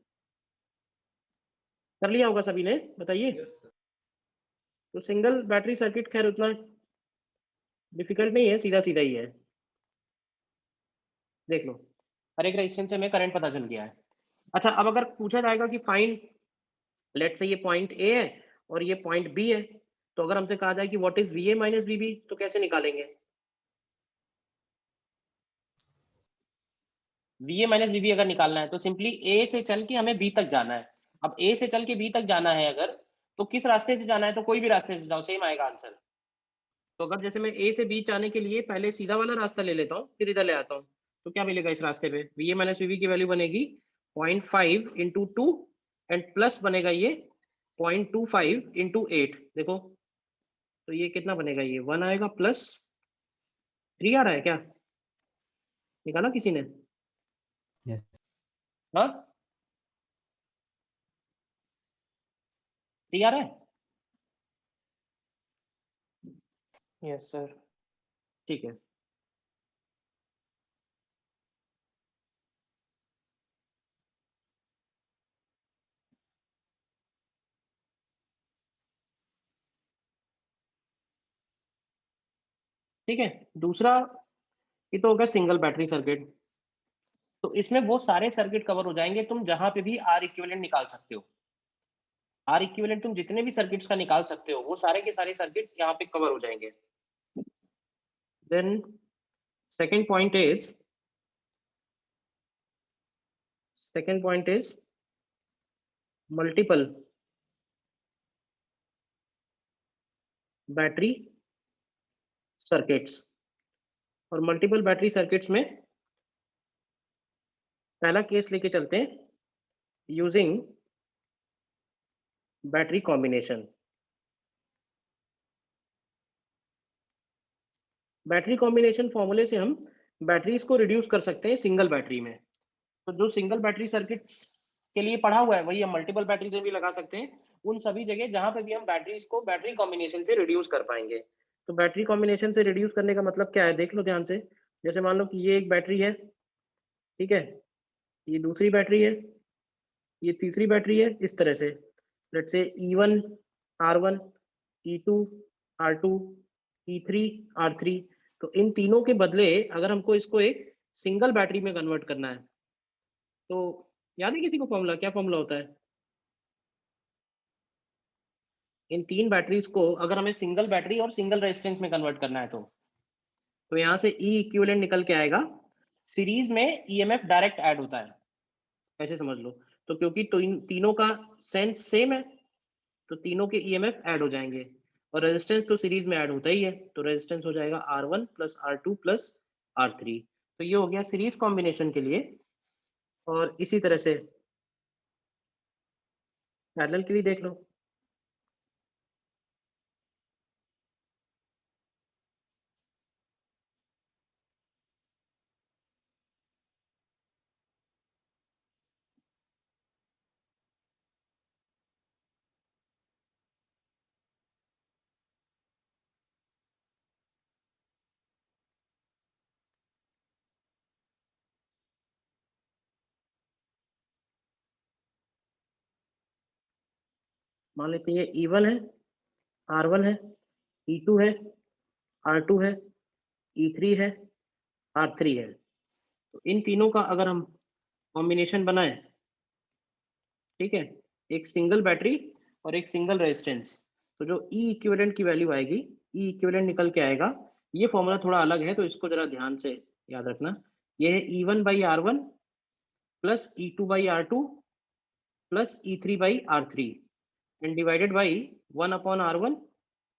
कर लिया होगा सभी ने, बताइए। तो सिंगल बैटरी सर्किट, खैर उतना डिफिकल्ट नहीं है, सीधा सीधा ही है। देख लो, हर एक रेजिस्टेंस से हमें करंट पता चल गया है। अच्छा, अब अगर पूछा जाएगा कि फाइंड, लेट्स से ये पॉइंट ए है और ये पॉइंट बी है, तो अगर हमसे कहा जाए कि what is V A minus V B, तो कैसे निकालेंगे? V A minus V B अगर निकालना है तो सिंपली ए से चल के हमें बी तक जाना है। अब ए से चल के बी तक जाना है अगर, तो किस रास्ते से जाना है? तो कोई भी रास्ते से जाओ, सेम आएगा आंसर। तो अगर जैसे मैं ए से बी जाने के लिए पहले सीधा वाला रास्ता ले लेता हूँ, फिर इधर ले आता हूँ, तो क्या मिलेगा इस रास्ते पे? V A minus V B की वैल्यू बनेगी 0.5 इंटू 2 एंड प्लस बनेगा ये 0.25 इंटू 8। देखो, तो ये कितना बनेगा? ये 1 आएगा प्लस 3 आ रहा है क्या? निकाला किसी ने? यस हाँ, 3 आ रहा है। Yes, sir. ठीक है, ठीक है। दूसरा, ये तो होगा सिंगल बैटरी सर्किट। तो इसमें वो सारे सर्किट कवर हो जाएंगे तुम जहां पे भी आर इक्विवेलेंट निकाल सकते हो। आर इक्विवेलेंट तुम जितने भी सर्किट्स का निकाल सकते हो, वो सारे के सारे सर्किट्स यहाँ पे कवर हो जाएंगे। Then second point is, multiple battery circuits. और मल्टीपल बैटरी सर्किट्स में पहला केस लेके चलते हैं, using battery combination. Battery combination फॉर्मूले से हम बैटरीज को रिड्यूस कर सकते हैं सिंगल बैटरी में। तो जो सिंगल बैटरी सर्किट्स के लिए पढ़ा हुआ है वही हम मल्टीपल बैटरी से भी लगा सकते हैं, उन सभी जगह जहां पे भी हम बैटरीज को बैटरी कॉम्बिनेशन से रिड्यूस कर पाएंगे। तो बैटरी कॉम्बिनेशन से रिड्यूस करने का मतलब क्या है, देख लो ध्यान से। जैसे मान लो कि ये एक बैटरी है, ठीक है, ये दूसरी बैटरी है, ये तीसरी बैटरी है, इस तरह से। Let's say E1 R1, E2 R2, E3 R3। तो इन तीनों के बदले अगर हमको इसको एक सिंगल बैटरी में कन्वर्ट करना है, तो याद है किसी को फॉर्मूला? क्या फॉर्मूला होता है? इन तीन बैटरीज को अगर हमें सिंगल बैटरी और सिंगल रेजिस्टेंस में कन्वर्ट करना है, तो यहाँ से ई इक्विवेलेंट निकल के आएगा। सीरीज में ईएमएफ डायरेक्ट ऐड होता है, ऐसे समझ लो। तो क्योंकि तीनों का सेंस सेम है, तो तीनों के ईएमएफ ऐड हो जाएंगे। और रेजिस्टेंस तो सीरीज में ऐड होता ही है, तो रेजिस्टेंस हो जाएगा R1 plus R2 plus R3। तो ये हो गया सीरीज कॉम्बिनेशन के लिए। और इसी तरह से पैरेलल के लिए देख लो। मान लेते हैं ये E1 है, R1 है, E2 है, R2 है, E3 है, R3 है। तो इन तीनों का अगर हम कॉम्बिनेशन बनाएं, ठीक है, एक सिंगल बैटरी और एक सिंगल रेजिस्टेंस, तो जो ई इक्विवेलेंट की वैल्यू आएगी, ई इक्विवेलेंट निकल के आएगा। ये फॉर्मूला थोड़ा अलग है, तो इसको जरा ध्यान से याद रखना। ये है E1/R1 plus E2/R2 plus E3/R3 and divided by 1/R1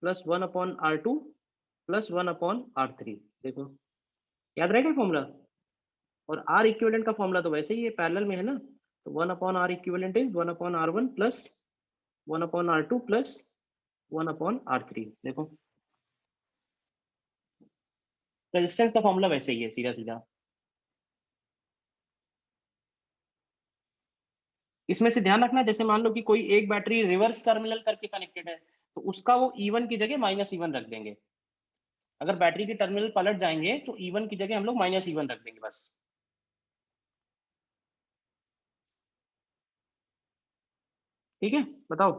plus 1/R2 plus 1/R3। देखो, याद रहेगा फॉर्मूला। और आर इक्विवेलेंट का फॉर्मूला तो वैसे ही है, पैरेलल में है ना। तो 1/R equivalent is 1/R1 plus 1/R2 plus 1/R3। देखो, रेजिस्टेंस का फॉर्मूला वैसे ही है, सीधा सीधा। इसमें से ध्यान रखना, जैसे मान लो कि कोई एक बैटरी रिवर्स टर्मिनल करके कनेक्टेड है, तो उसका वो E1 की जगह -E1 रख देंगे। अगर बैटरी के टर्मिनल पलट जाएंगे तो E1 की जगह हम लोग -E1 रख देंगे बस। ठीक है, बताओ।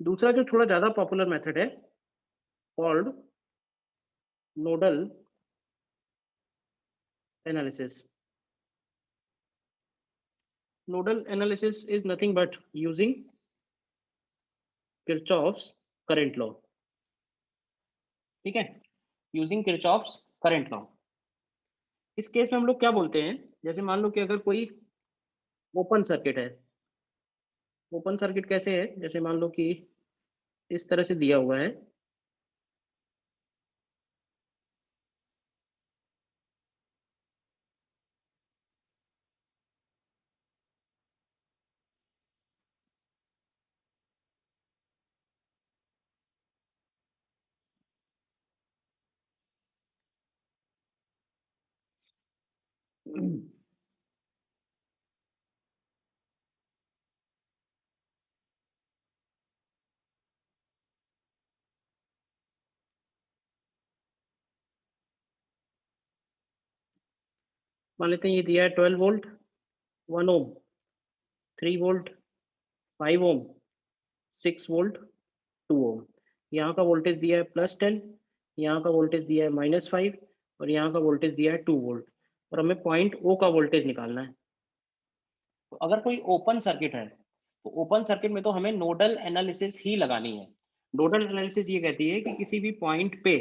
दूसरा जो थोड़ा ज्यादा पॉपुलर मेथड है called nodal analysis. Nodal analysis is nothing but using Kirchhoff's current law. ठीक है, यूजिंग किरचॉफ्स करंट लॉ. इस केस में हम लोग क्या बोलते हैं, जैसे मान लो कि अगर कोई ओपन सर्किट है. ओपन सर्किट कैसे है, जैसे मान लो कि इस तरह से दिया हुआ है. मान लेते हैं ये दिया है 12 वोल्ट 1 ओम 3 वोल्ट 5 ओम 6 वोल्ट 2 ओम. यहाँ का वोल्टेज दिया है +10, यहाँ का वोल्टेज दिया है -5 और यहाँ का वोल्टेज दिया है 2 वोल्ट. और हमें पॉइंट O का वोल्टेज निकालना है. तो अगर कोई ओपन सर्किट है तो ओपन सर्किट में तो हमें नोडल एनालिसिस ही लगानी है. नोडल एनालिसिस ये कहती है कि किसी भी पॉइंट पे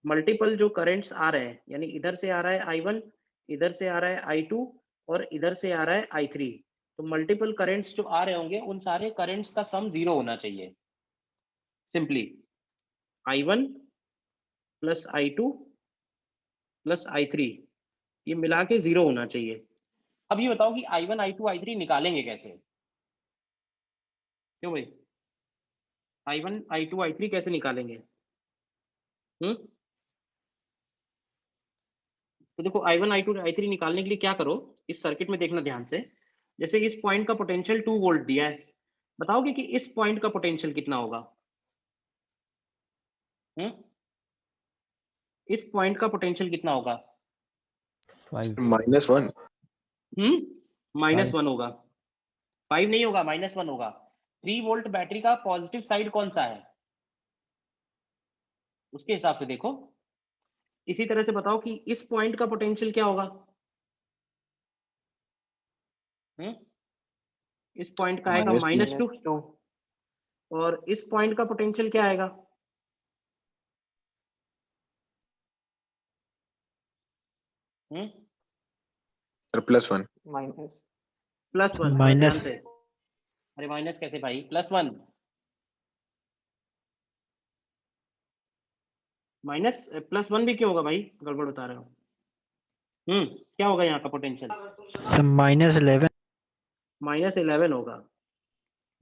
मल्टीपल जो करंट्स आ रहे हैं, यानी इधर से आ रहा है I1, इधर से आ रहा है I2 और इधर से आ रहा है I3. तो मल्टीपल करंट्स जो आ रहे होंगे उन सारे करंट्स का सम 0 होना चाहिए. Simply I1 plus I2 plus I3 ये मिला के 0 होना चाहिए. अब ये बताओ कि I1, I2, I3 निकालेंगे कैसे? क्यों भाई, I1, I2, I3 कैसे निकालेंगे? तो देखो I1, I2, I3 निकालने के लिए क्या करो, इस सर्किट में देखना ध्यान से. जैसे इस पॉइंट का पोटेंशियल 2 वोल्ट दिया है, बताओगे कि इस पॉइंट का पोटेंशियल कितना होगा? इस पॉइंट का पोटेंशियल कितना होगा? 5. -1. -1 होगा. 5 नहीं होगा, -1 होगा. 3 वोल्ट बैटरी का पॉजिटिव साइड कौन सा है, उसके हिसाब से देखो. इसी तरह से बताओ कि इस पॉइंट का पोटेंशियल क्या होगा? इस पॉइंट का आएगा -2 और इस पॉइंट का पोटेंशियल क्या आएगा? +1. -1. ध्यान से. अरे माइनस कैसे भाई, +1. +1 भी क्यों होगा भाई, गड़बड़ बता रहे हो. क्या होगा यहाँ का पोटेंशियल? -11. -11 होगा.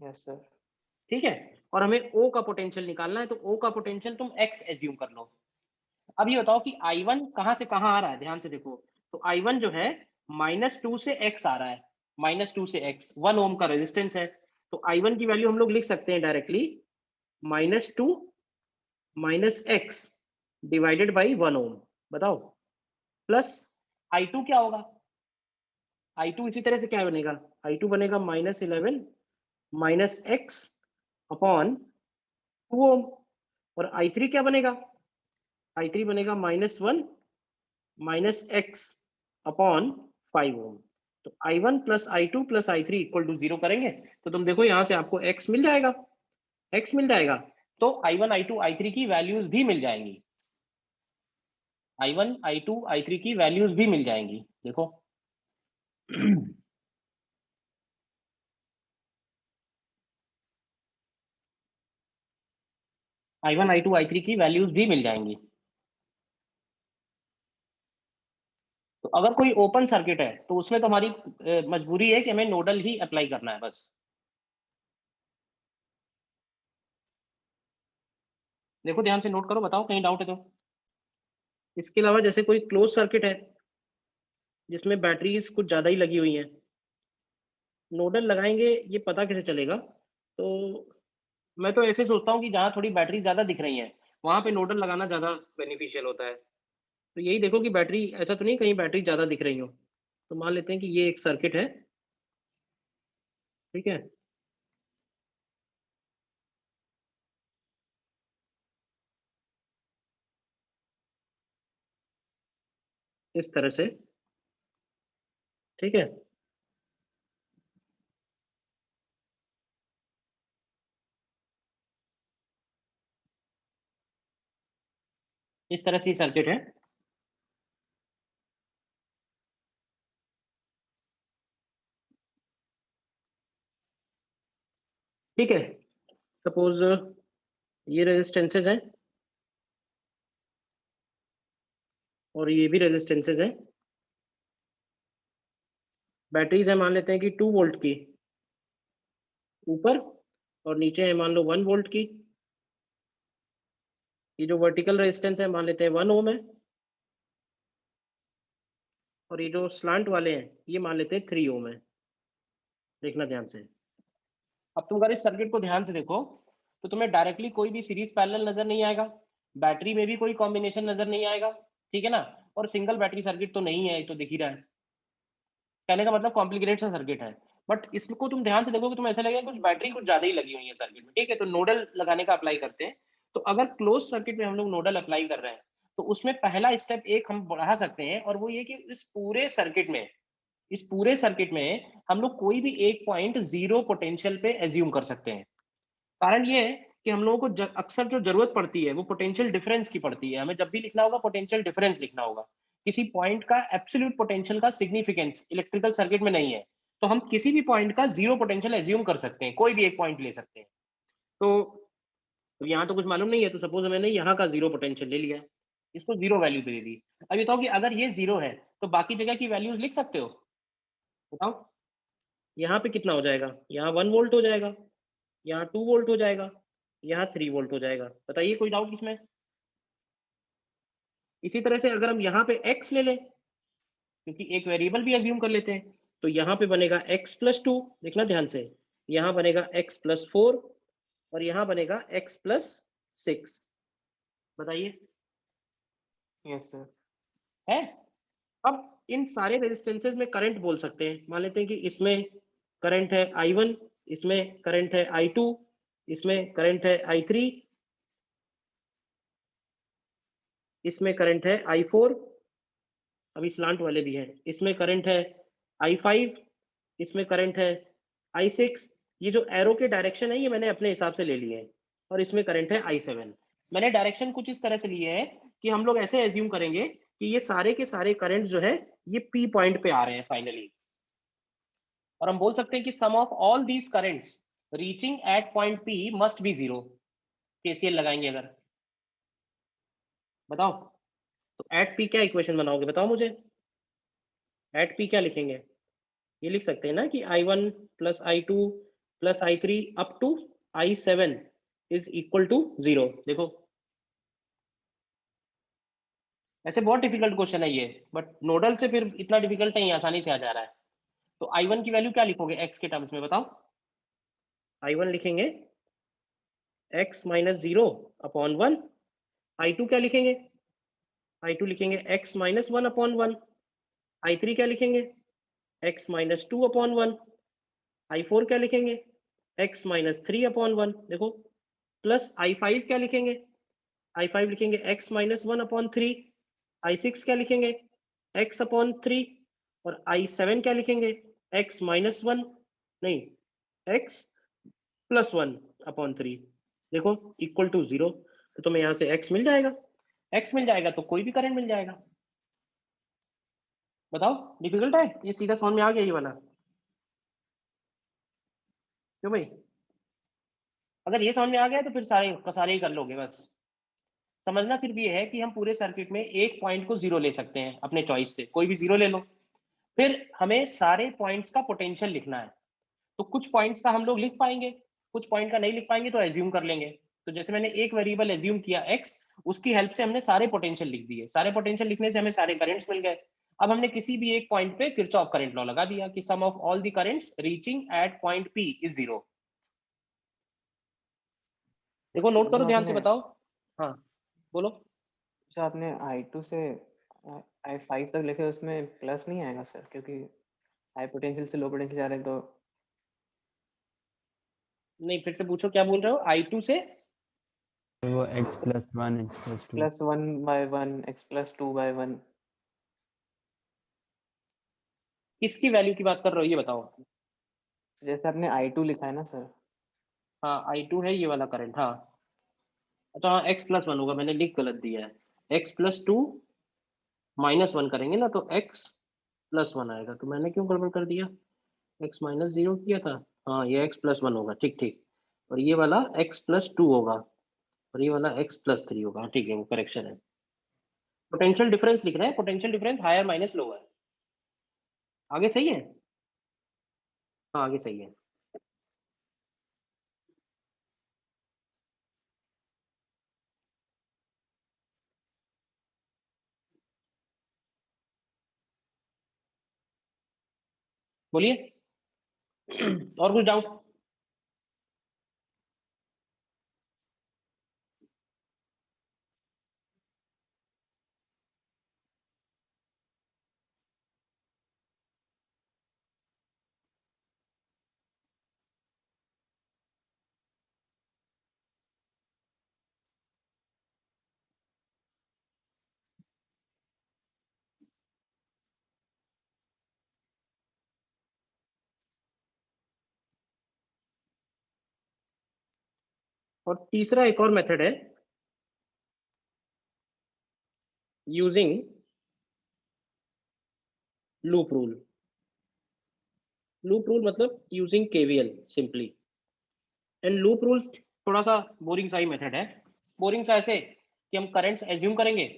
Yes, sir. ठीक है. और हमें O का पोटेंशियल निकालना है, तो O का पोटेंशियल तुम X एज्यूम कर लो. अब ये बताओ कि I1 कहाँ से कहाँ आ रहा है, ध्यान से देखो. तो I1 जो है -2 से X आ रहा है. -2 से X 1 ओम का रेजिस्टेंस है. तो I1 की वैल्यू हम लोग लिख सकते हैं डायरेक्टली -2 -X डिवाइडेड बाई 1 ओम. बताओ. प्लस I2 क्या होगा? I2 इसी तरह से क्या बनेगा? I2 बनेगा -11 -X अपॉन 2 ओम. और I3 क्या बनेगा? I3 बनेगा -1 -X अपॉन 5 ओम. तो I1 plus I2 plus I3 equal to 0 करेंगे तो तुम देखो यहाँ से आपको X मिल जाएगा. X मिल जाएगा तो I1, I2, I3 की वैल्यूज भी मिल जाएंगी. I1, I2, I3 की वैल्यूज भी मिल जाएंगी. देखो I1, I2, I3 की वैल्यूज भी मिल जाएंगी. तो अगर कोई ओपन सर्किट है तो उसमें तो हमारी मजबूरी है कि हमें नोडल ही अप्लाई करना है बस. देखो ध्यान से नोट करो, बताओ कहीं डाउट है तो. इसके अलावा जैसे कोई क्लोज सर्किट है जिसमें बैटरीज कुछ ज्यादा ही लगी हुई हैं, नोडल लगाएंगे ये पता कैसे चलेगा? तो मैं तो ऐसे सोचता हूँ कि जहाँ थोड़ी बैटरी ज्यादा दिख रही है वहां पे नोडल लगाना ज्यादा बेनिफिशियल होता है. तो यही देखो कि बैटरी, ऐसा तो नहीं कहीं बैटरी ज्यादा दिख रही हो. तो मान लेते हैं कि ये एक सर्किट है, ठीक है. इस तरह से, ठीक है। इस तरह से सर्किट है। ठीक है, सपोज ये रेजिस्टेंसेज हैं और ये भी रेजिस्टेंसेज हैं। बैटरीज है मान लेते हैं कि 2 वोल्ट की ऊपर, और नीचे है मान लो 1 वोल्ट की। ये जो वर्टिकल रेजिस्टेंस है मान लेते हैं 1 ओम है, और ये जो स्लांट वाले हैं ये मान लेते हैं 3 ओम है। देखना ध्यान से। अब तुम अगर इस सर्किट को ध्यान से देखो तो तुम्हें डायरेक्टली कोई भी सीरीज पैरेलल नजर नहीं आएगा, बैटरी में भी कोई कॉम्बिनेशन नजर नहीं आएगा, ठीक है ना। और सिंगल बैटरी सर्किट तो नहीं है, तो दिख ही रहा है। कहने का मतलब कॉम्प्लिकेटेड सा सर्किट है, बट इसको तुम ध्यान से देखोगे तुम्हें ऐसा लगेगा कुछ बैटरी कुछ ज्यादा ही लगी हुई है सर्किट में, ठीक है। तो नोडल लगाने का अप्लाई करते हैं। तो अगर क्लोज सर्किट में हम लोग नोडल अप्लाई कर रहे हैं तो उसमें पहला स्टेप एक हम बढ़ा सकते हैं, और वो ये कि इस पूरे सर्किट में हम लोग कोई भी एक पॉइंट जीरो पोटेंशियल पे एज्यूम कर सकते हैं। कारण ये है कि हम लोगों को अक्सर जो जरूरत पड़ती है वो पोटेंशियल डिफरेंस की पड़ती है। हमें जब भी लिखना होगा पोटेंशियल डिफरेंस लिखना होगा। किसी पॉइंट का एब्सोल्यूट पोटेंशियल का सिग्निफिकेंस इलेक्ट्रिकल सर्किट में नहीं है, तो हम किसी भी पॉइंट का जीरो पोटेंशियल एज्यूम कर सकते हैं, कोई भी एक पॉइंट ले सकते हैं। तो यहाँ तो कुछ मालूम नहीं है, तो सपोज मैंने यहाँ का जीरो पोटेंशियल ले लिया, इसको जीरो वैल्यू दे दी। अब ये बताओ कि अगर ये जीरो है तो बाकी जगह की वैल्यूज लिख सकते हो? बताओ, यहाँ पे कितना हो जाएगा? यहाँ 1 वोल्ट हो जाएगा, यहाँ 2 वोल्ट हो जाएगा, यहाँ 3 वोल्ट हो जाएगा। बताइए कोई डाउट इसमें? इसी तरह से अगर हम यहाँ पे x ले लें, क्योंकि एक वेरिएबल भी एज्यूम कर लेते हैं, तो यहाँ पे बनेगा x+2। देखना ध्यान से, यहाँ बनेगा x+4 और यहाँ बनेगा x+6। बताइए, यस सर। है? अब इन सारे रेजिस्टेंसेज में करंट बोल सकते हैं। मान लेते हैं कि इसमें करंट है I1, इसमें करंट है I2, इसमें करंट है I3, इसमें करंट है I4, अभी स्लांट वाले भी हैं। इसमें करंट है I5, इसमें करंट है I6। ये जो एरो के डायरेक्शन है ये मैंने अपने हिसाब से ले लिए हैं, और इसमें करंट है I7। मैंने डायरेक्शन कुछ इस तरह से लिए है कि हम लोग ऐसे एज्यूम करेंगे कि ये सारे के सारे करंट जो है ये P पॉइंट पे आ रहे हैं फाइनली, और हम बोल सकते हैं कि sum of all these currents reaching at point P must be zero. KCL लगाएंगे अगर, बताओ तो एट P क्या इक्वेशन बनाओगे? बताओ मुझे, एट P क्या लिखेंगे? ये लिख सकते हैं ना कि I1 plus I2 plus I3 up to I7 is equal to 0। देखो, ऐसे बहुत डिफिकल्ट क्वेश्चन है ये, बट नोडल से फिर इतना डिफिकल्ट नहीं, आसानी से आ जा रहा है। तो I1 की वैल्यू क्या लिखोगे x के टर्म्स में? बताओ। I1 लिखेंगे x माइनस 0 अपॉन 1। I2 क्या लिखेंगे? I2 लिखेंगे x माइनस 1 अपॉन 1। I3 क्या लिखेंगे? x minus 2 upon 1। I4 क्या लिखेंगे? x minus 3 upon 1। देखो, प्लस I5 क्या लिखेंगे? I5 लिखेंगे x माइनस 1 अपॉन 3। I6 क्या लिखेंगे? x upon 3। और I7 क्या लिखेंगे? x माइनस 1, नहीं, x प्लस 1 अपॉन 3। देखो, इक्वल टू 0। तो तुम्हें यहाँ से x मिल जाएगा, x मिल जाएगा तो कोई भी करंट मिल जाएगा। बताओ, डिफिकल्ट है ये? सीधा समझ में आ गया ये वाला? क्यों भाई? अगर ये समझ में आ गया तो फिर सारे का सारे ही कर लोगे। बस समझना सिर्फ ये है कि हम पूरे सर्किट में एक पॉइंट को जीरो ले सकते हैं अपने चॉइस से, कोई भी जीरो ले लो। फिर हमें सारे पॉइंट्स का पोटेंशियल लिखना है। तो कुछ पॉइंट्स का हम लोग लिख पाएंगे, कुछ पॉइंट का नहीं लिख पाएंगे तो एज्यूम कर लेंगे। तो जैसे मैंने एक वेरिएबल एज्यूम किया x, उसकी हेल्प से हमने सारे पोटेंशियल लिख दिए। सारे पोटेंशियल लिखने से हमें सारे करंट्स मिल गए। अब हमने किसी भी एक पॉइंट पे किरचॉफ करंट लॉ लगा दिया कि sum of all the currents reaching at point P is 0। देखो, नोट करो, जो ध्यान से आपने बताओ। हाँ, बोलो। जो आपने I2 से I5 तक लिखे उसमें प्लस नहीं आएगा सर? क्योंकि हाई पोटेंशियल से लो पोटेंशियल जा रहे हैं तो। नहीं, फिर से पूछो, क्या बोल रहे हो? I2 से वो x+1 x+2 x+1/1 x+2/1। किसकी वैल्यू की बात कर रहे हो ये बताओ। जैसे आपने I2 लिखा है ना सर, हाँ I2 है ये वाला करंट, हाँ तो हाँ x+1 होगा, मैंने लिख गलत दिया है। x+2 -1 करेंगे ना तो x+1 आएगा, तो मैंने क्यों गड़बड़ कर दिया, x-0 किया था। हाँ ये x+1 होगा, ठीक ठीक। और ये वाला x+2 होगा, और ये वाला x+3 होगा, ठीक है वो करेक्शन है। पोटेंशियल डिफरेंस लिख रहे हैं, potential difference higher minus lower. आगे सही है, हाँ आगे सही है। बोलिए और कुछ डाउट। और तीसरा एक और मेथड है, using loop rule. Loop rule मतलब using KVL simply. And loop rule थोड़ा सा बोरिंग सा ही मेथड है। बोरिंग सा ऐसे कि हम करंट्स एज्यूम करेंगे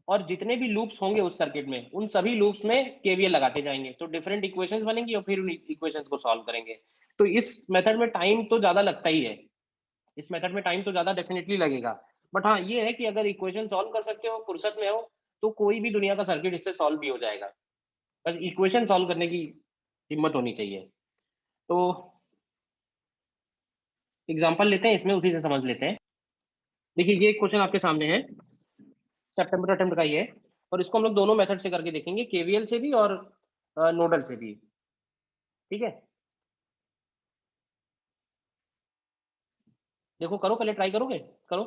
और जितने भी लूप्स होंगे उस सर्किट में उन सभी लूप्स में केवीएल लगाते जाएंगे, तो डिफरेंट इक्वेशंस बनेंगी और फिर उन इक्वेशंस को सॉल्व करेंगे। तो इस मेथड में टाइम तो ज्यादा लगता ही है, इस मेथड में टाइम तो ज्यादा डेफिनेटली लगेगा। बट हाँ ये है कि अगर इक्वेशन सॉल्व कर सकते हो, फुर्सत में हो, तो कोई भी दुनिया का सर्किट इससे सॉल्व भी हो जाएगा। बस इक्वेशन सॉल्व करने की हिम्मत होनी चाहिए। तो एग्जांपल लेते हैं इसमें, उसी से समझ लेते हैं। देखिए ये क्वेश्चन आपके सामने है, सितंबर अटेम्प्ट का ही है, और इसको हम लोग दोनों मेथड से करके देखेंगे, केवीएल से भी और नोडल से भी, ठीक है। देखो करो, पहले ट्राई करोगे, करो।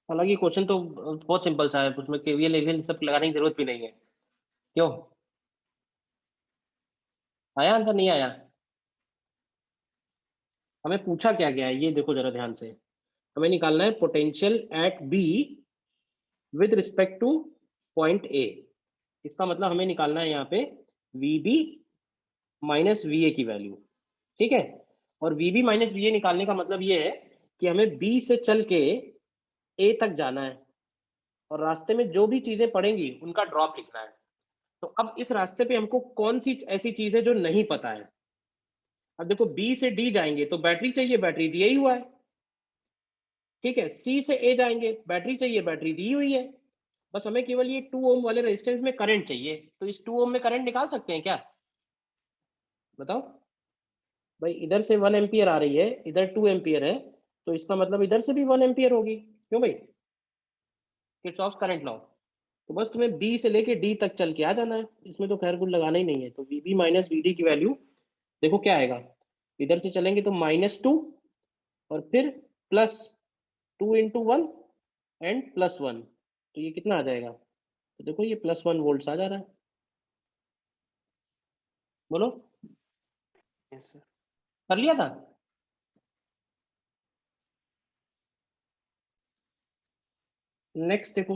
हालांकि क्वेश्चन तो बहुत सिंपल सा है, उसमें केवीएल एवीएल सब लगाने की जरूरत भी नहीं है। क्यों, आया आंसर, नहीं आया? हमें पूछा क्या गया है ये देखो जरा ध्यान से। हमें निकालना है potential at B with respect to point A. इसका मतलब हमें निकालना है यहाँ पे V B minus V A की वैल्यू, ठीक है। और V B minus V A निकालने का मतलब ये है कि हमें बी से चल के ए तक जाना है, और रास्ते में जो भी चीजें पड़ेंगी उनका ड्रॉप लिखना है। तो अब इस रास्ते पे हमको कौन सी ऐसी चीज है जो नहीं पता है। अब देखो बी से डी जाएंगे तो बैटरी चाहिए, बैटरी दिया ही हुआ है, ठीक है। सी से ए जाएंगे, बैटरी चाहिए, बैटरी दी हुई है। बस हमें केवल ये 2 ओम वाले रेजिस्टेंस में करंट चाहिए, तो इस 2 ओम में करंट निकाल सकते हैं क्या, बताओ। भाई इधर से 1 एम्पियर आ रही है, इधर 2 एम्पियर है, तो इसका मतलब इधर से भी 1 एम्पियर होगी, क्यों भाई, किरचॉफ्स करंट लॉ। तो बस तुम्हें बी से लेके डी तक चल के आ जाना है, इसमें तो खैर कुछ लगाना ही नहीं है। तो V B minus V D की वैल्यू देखो क्या आएगा, इधर से चलेंगे तो -2 और फिर +2 × 1 एंड +1, तो ये कितना आ जाएगा, तो देखो ये +1 वोल्ट्स आ जा रहा है। बोलो, यस सर। कर लिया था। नेक्स्ट देखो,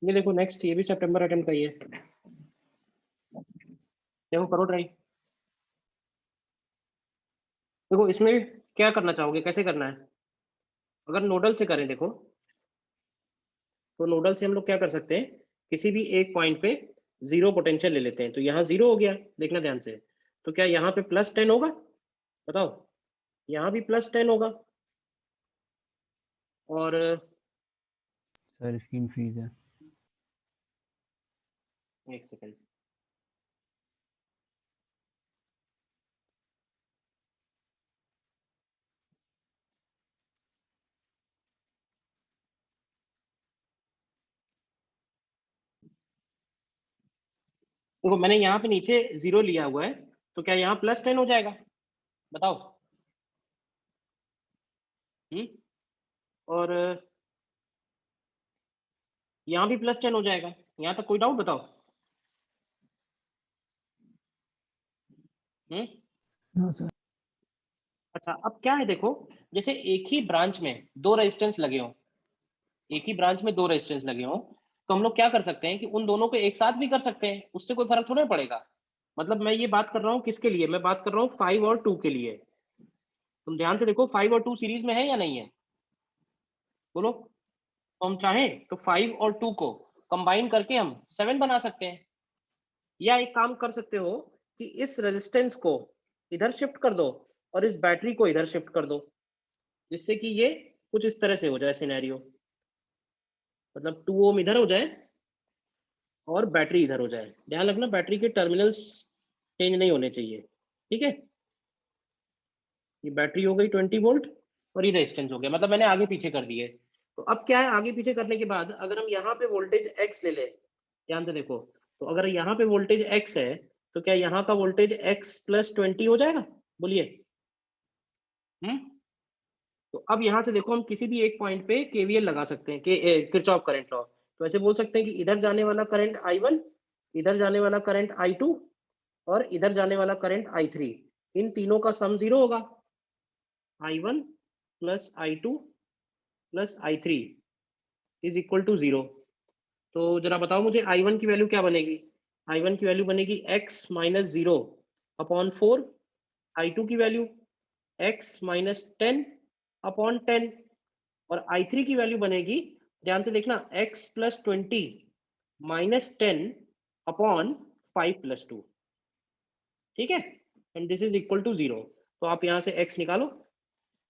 ये देखो नेक्स्ट, ये भी सितंबर अटेम्प्ट का ही है। देखो करो ट्राई। देखो इसमें क्या करना चाहोगे, कैसे करना है। अगर नोडल से करें देखो, तो नोडल से हम लोग क्या कर सकते हैं, किसी भी एक पॉइंट पे जीरो पोटेंशियल ले लेते हैं। तो यहाँ जीरो हो गया, देखना ध्यान से। तो क्या यहाँ पे +10 होगा, बताओ। यहाँ भी +10 होगा, और सर स्क्रीन फ्रीज है। एक सेकंड, देखो मैंने यहाँ पे नीचे जीरो लिया हुआ है, तो क्या यहाँ +10 हो जाएगा, बताओ। और यहाँ भी +10 हो जाएगा। यहाँ तक कोई डाउट बताओ? No sir. अच्छा, अब क्या है देखो, जैसे एक ही ब्रांच में दो रेजिस्टेंस लगे हों, एक ही ब्रांच में दो रेजिस्टेंस लगे हों, तो हम लोग क्या कर सकते हैं कि उन दोनों को एक साथ भी कर सकते हैं, उससे कोई फर्क थोड़ा पड़ेगा। मतलब मैं ये बात कर रहा हूँ किसके लिए, मैं बात कर रहा हूँ 5 और 2 के लिए। तुम ध्यान से देखो 5 और 2 सीरीज में है या नहीं है, बोलो। तो हम चाहें तो 5 और 2 को कंबाइन करके हम 7 बना सकते हैं, या एक काम कर सकते हो कि इस रेजिस्टेंस को इधर शिफ्ट कर दो और इस बैटरी को इधर शिफ्ट कर दो, जिससे कि ये कुछ इस तरह से हो जाए सिनेरियो, मतलब 2 ओम इधर हो जाए और बैटरी इधर हो जाए। ध्यान रखना बैटरी के टर्मिनल्स चेंज नहीं होने चाहिए, ठीक है। ये बैटरी हो गई 20 वोल्ट और ये रेजिस्टेंस हो गया, मतलब मैंने आगे पीछे कर दिए। तो अब क्या है, आगे पीछे करने के बाद अगर हम यहाँ पे वोल्टेज x ले लें, ध्यान से देखो, तो अगर यहाँ पे वोल्टेज x है तो क्या यहाँ का वोल्टेज x + 20 हो जाएगा, बोलिए। तो अब यहाँ से देखो हम किसी भी एक पॉइंट पे KVL लगा सकते हैं, किरचॉफ करंट लॉ। तो ऐसे बोल सकते हैं कि इधर जाने वाला करंट I1, इधर जाने वाला करंट I2 और इधर जाने वाला करंट I3, इन तीनों का सम 0 होगा। I1 + I2 + I3 is equal to 0। तो जरा बताओ मुझे I1 की वैल्यू क्या बनेगी। I1 की वैल्यू बनेगी x - 0/4, I2 की वैल्यू x - 10/10 और I3 की वैल्यू बनेगी, ध्यान से देखना, x + 20 - 10/5 + 2, ठीक है। And this is equal to 0। तो आप यहाँ से x निकालो,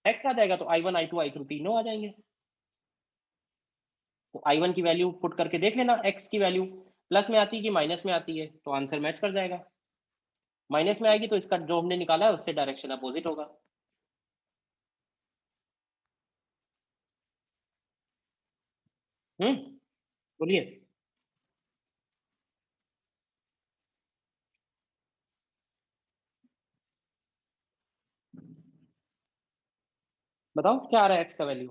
x आ जाएगा तो I1 I2 I3 तीनों आ जाएंगे। तो I1 की वैल्यू पुट करके देख लेना, x की वैल्यू प्लस में आती है कि माइनस में आती है, तो आंसर मैच कर जाएगा। माइनस में आएगी तो इसका जो हमने निकाला है उससे डायरेक्शन अपोजिट होगा। बोलिए। बताओ क्या आ रहा है x का वैल्यू।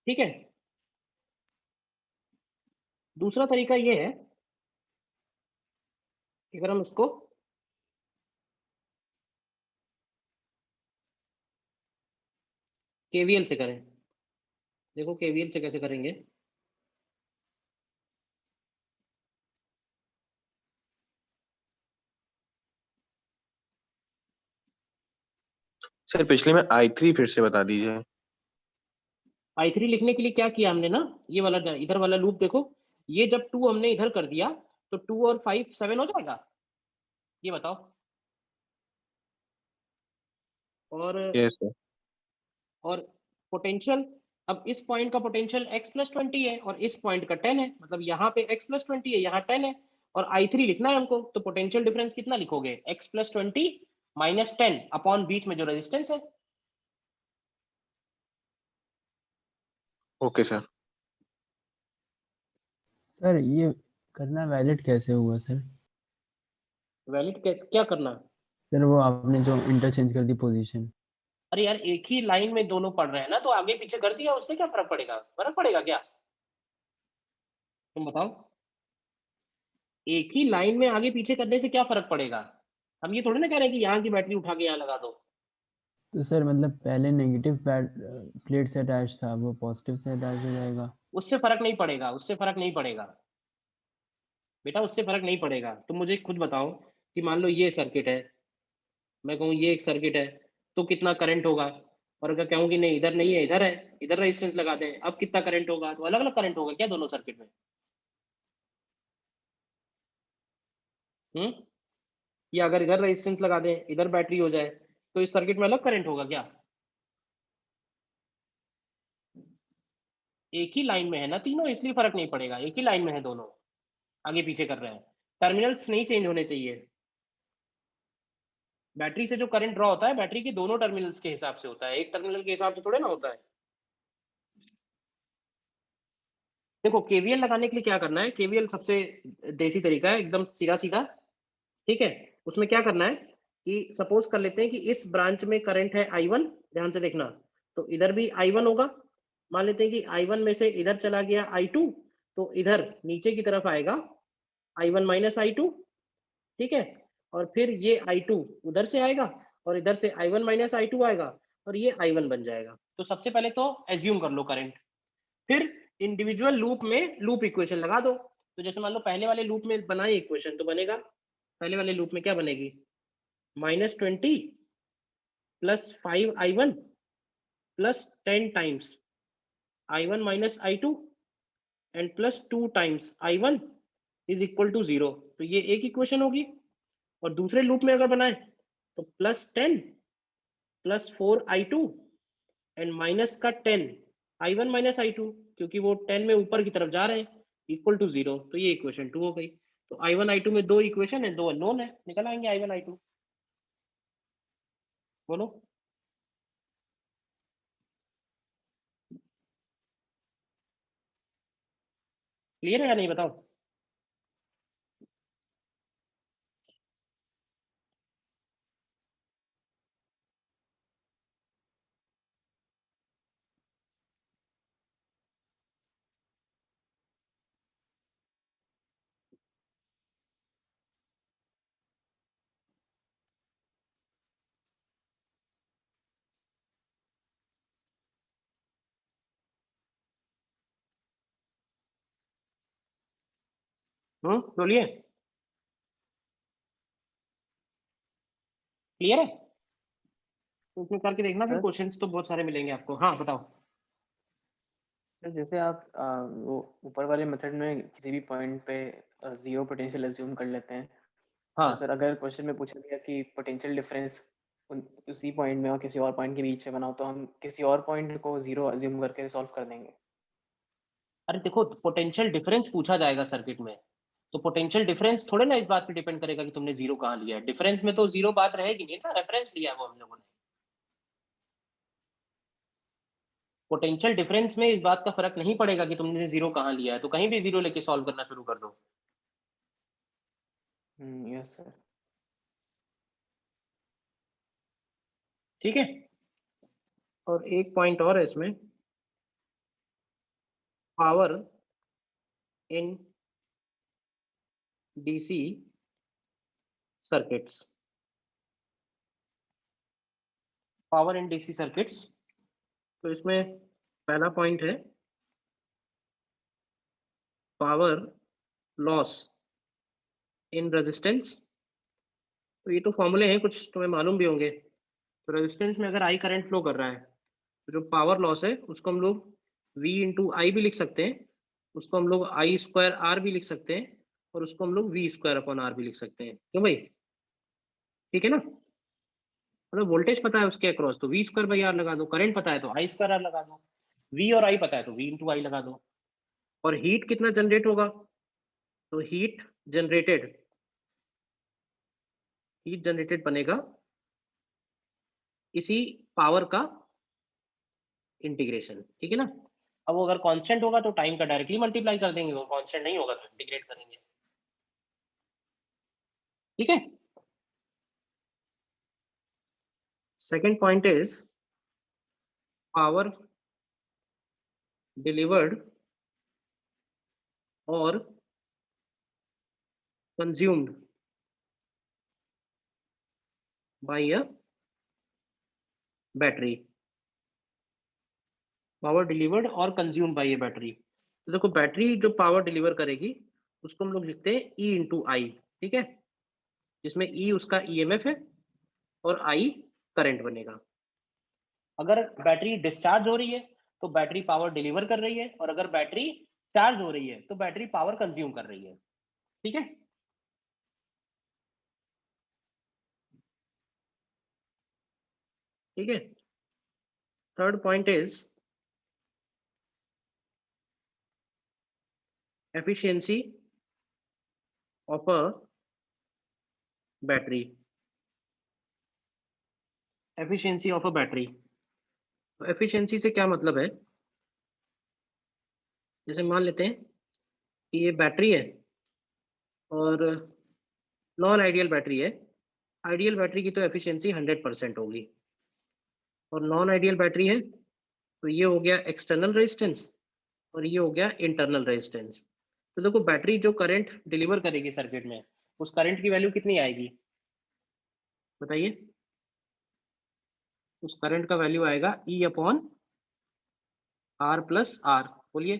ठीक है, दूसरा तरीका ये है कि अगर हम उसको KVL से करें, देखो KVL से कैसे करेंगे। सर पिछले में I3 फिर से बता दीजिए। I3 लिखने के लिए क्या किया हमने ना, ये वाला इधर वाला लूप देखो, ये जब 2 हमने इधर कर दिया तो 2 और 5 7 हो जाएगा, ये बताओ। और यस सर। और पोटेंशियल, अब इस पॉइंट का पोटेंशियल x + 20 है और इस पॉइंट का 10 है, मतलब यहाँ पे x + 20 है, यहाँ 10 है और I3 लिखना है हमको, तो पोटेंशियल डिफरेंस कितना लिखोगे, x + 20 - 10 अपॉन बीच में जो रेजिस्टेंस है। Okay sir. सर ये करना वैलिड कैसे हुआ सर? वैलिड क्या करना। सर वो आपने जो इंटरचेंज कर दी पोजीशन। अरे यार एक ही लाइन में दोनों पढ़ रहे हैं ना, तो आगे पीछे कर दिया, उससे क्या फर्क पड़ेगा, फर्क पड़ेगा क्या, तुम बताओ। एक ही लाइन में आगे पीछे करने से क्या फर्क पड़ेगा। हम ये थोड़ी ना कह रहे हैं कि यहाँ की बैटरी उठा के यहाँ लगा दो। तो सर मतलब पहले नेगेटिव प्लेट से अटैच था, वो पॉजिटिव से अटैच हो जाएगा? उससे फर्क नहीं पड़ेगा, उससे फर्क नहीं पड़ेगा बेटा, उससे फर्क नहीं पड़ेगा। तुम मुझे खुद बताओ कि मान लो ये सर्किट है, मैं कहूँ ये एक सर्किट है, तो कितना करंट होगा। और अगर कहूँ कि नहीं इधर नहीं है, इधर है, इधर रेजिस्टेंस लगा दें, अब कितना करंट होगा, तो अलग अलग करंट होगा क्या दोनों सर्किट में। हम्म या अगर इधर रेजिस्टेंस लगा दें, इधर बैटरी हो जाए, तो इस सर्किट में अलग करंट होगा क्या। एक ही लाइन में है ना तीनों, इसलिए फर्क नहीं पड़ेगा, एक ही लाइन में है दोनों, आगे पीछे कर रहे हैं, टर्मिनल्स नहीं चेंज होने चाहिए। बैटरी से जो करंट ड्रॉ होता है बैटरी के दोनों टर्मिनल्स के हिसाब से होता है, एक टर्मिनल के हिसाब से थोड़े ना होता है। देखो केवीएल लगाने के लिए क्या करना है, केवीएल सबसे देसी तरीका है, एकदम सीधा सीधा, ठीक है। उसमें क्या करना है कि सपोज कर लेते हैं कि इस ब्रांच में करंट है I1, ध्यान से देखना, तो इधर भी I1 होगा। मान लेते हैं कि I1 में से इधर चला गया I2, तो इधर नीचे की तरफ आएगा I1 माइनस I2, ठीक है। और फिर ये I2 उधर से आएगा और इधर से I1 माइनस I2 आएगा और ये I1 बन जाएगा। तो सबसे पहले तो एज्यूम कर लो करंट, फिर इंडिविजुअल लूप में लूप इक्वेशन लगा दो। तो जैसे मान लो पहले वाले लूप में बनाई इक्वेशन, तो बनेगा पहले वाले लूप में क्या बनेगी, -20 plus 5I1 plus 10 times I1 minus I2 and plus 2 times I1 is equal to 0। तो ये एक इक्वेशन होगी। और दूसरे लूप में अगर बनाए तो +10 प्लस 4I2 एंड माइनस का 10 I1 माइनस I2, क्योंकि वो 10 में ऊपर की तरफ जा रहे हैं, इक्वल टू 0। तो ये इक्वेशन 2 हो गई। तो I1 I2 में 2 इक्वेशन है, 2 अननोन है, निकल आएंगे I1 I2। बोलो क्लियर है या नहीं, बताओ। बोलिए, क्लियर है। तो इसमें करके देखना, फिर सर क्वेश्चंस तो बहुत सारे मिलेंगे आपको। हाँ बताओ। सर जैसे आप वो ऊपर वाले मेथड में किसी भी पॉइंट पे जीरो पोटेंशियल एज्यूम कर लेते हैं, हाँ तो सर अगर क्वेश्चन में पूछा गया कि पोटेंशियल डिफरेंस उसी पॉइंट में और किसी और पॉइंट के बीच में बनाओ, तो हम किसी और पॉइंट को जीरो एज्यूम करके सॉल्व कर देंगे। अरे देखो, पोटेंशियल डिफरेंस पूछा जाएगा सर्किट में, तो पोटेंशियल डिफरेंस थोड़े ना इस बात पे डिपेंड करेगा कि तुमने जीरो कहाँ लिया है। डिफरेंस में तो जीरो बात रहेगी नहीं ना, रेफरेंस लिया है वो हम लोगों ने। पोटेंशियल डिफरेंस में इस बात का फर्क नहीं पड़ेगा कि तुमने जीरो कहाँ लिया है, तो कहीं भी जीरो लेके सॉल्व करना शुरू कर दो। Yes sir. ठीक है। और एक पॉइंट और है इसमें, power in DC circuits. Power in DC circuits, तो इसमें पहला पॉइंट है पावर लॉस इन रेजिस्टेंस। तो ये तो फॉर्मूले हैं, कुछ तुम्हें मालूम भी होंगे। तो रेजिस्टेंस में अगर आई करंट फ्लो कर रहा है, तो जो पावर लॉस है उसको हम लोग V इंटू आई भी लिख सकते हैं, उसको हम लोग आई स्क्वायर आर भी लिख सकते हैं, और उसको हम लोग V स्क्वायर अपॉन आर भी लिख सकते हैं। क्यों भाई, ठीक है ना। मतलब वोल्टेज पता है उसके अक्रॉस, तो V स्क्वायर बाई आर लगा दो। करंट पता है तो आई स्क्वायर आर लगा दो। V और I पता है तो V इंटू आई लगा दो। और हीट कितना जनरेट होगा, तो हीट जनरेटेड बनेगा इसी पावर का इंटीग्रेशन, ठीक है ना। अब वो अगर कांस्टेंट होगा तो टाइम का डायरेक्टली मल्टीप्लाई कर देंगे, वो कांस्टेंट नहीं होगा तो इंटीग्रेट करेंगे, ठीक है। Second point is power delivered और consumed by a battery. Power delivered और कंज्यूम्ड बाय अ बैटरी। तो देखो बैटरी जो पावर डिलीवर करेगी उसको हम लोग लिखते हैं E इंटू आई, ठीक है, जिसमें E उसका ईएमएफ है और I करंट बनेगा। अगर बैटरी डिस्चार्ज हो रही है तो बैटरी पावर डिलीवर कर रही है, और अगर बैटरी चार्ज हो रही है तो बैटरी पावर कंज्यूम कर रही है, ठीक है। ठीक है। Third point is efficiency of a battery. Efficiency of a battery, तो एफिशिएंसी से क्या मतलब है, जैसे मान लेते हैं कि ये बैटरी है और नॉन आइडियल बैटरी है। आइडियल बैटरी की तो एफिशिएंसी 100% होगी और नॉन आइडियल बैटरी है तो ये हो गया एक्सटर्नल रेजिस्टेंस और ये हो गया इंटरनल रेजिस्टेंस। तो देखो बैटरी जो करंट डिलीवर करेगी सर्किट में, उस करंट की वैल्यू कितनी आएगी बताइए? उस करंट का वैल्यू आएगा E upon R plus r. बोलिए।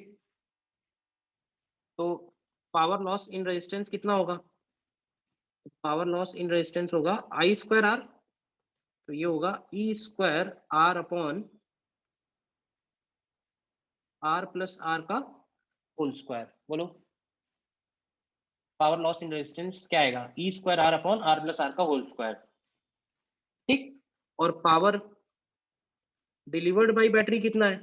तो पावर लॉस इन रेजिस्टेंस कितना होगा? पावर लॉस इन रेजिस्टेंस होगा I स्क्वायर R, तो ये होगा E square R upon R plus r का होल स्क्वायर। बोलो पावर लॉस इन रेजिस्टेंस क्या आएगा? E square R upon R plus r का होल स्क्वायर। ठीक। और पावर डिलीवर्ड बाय बैटरी कितना है?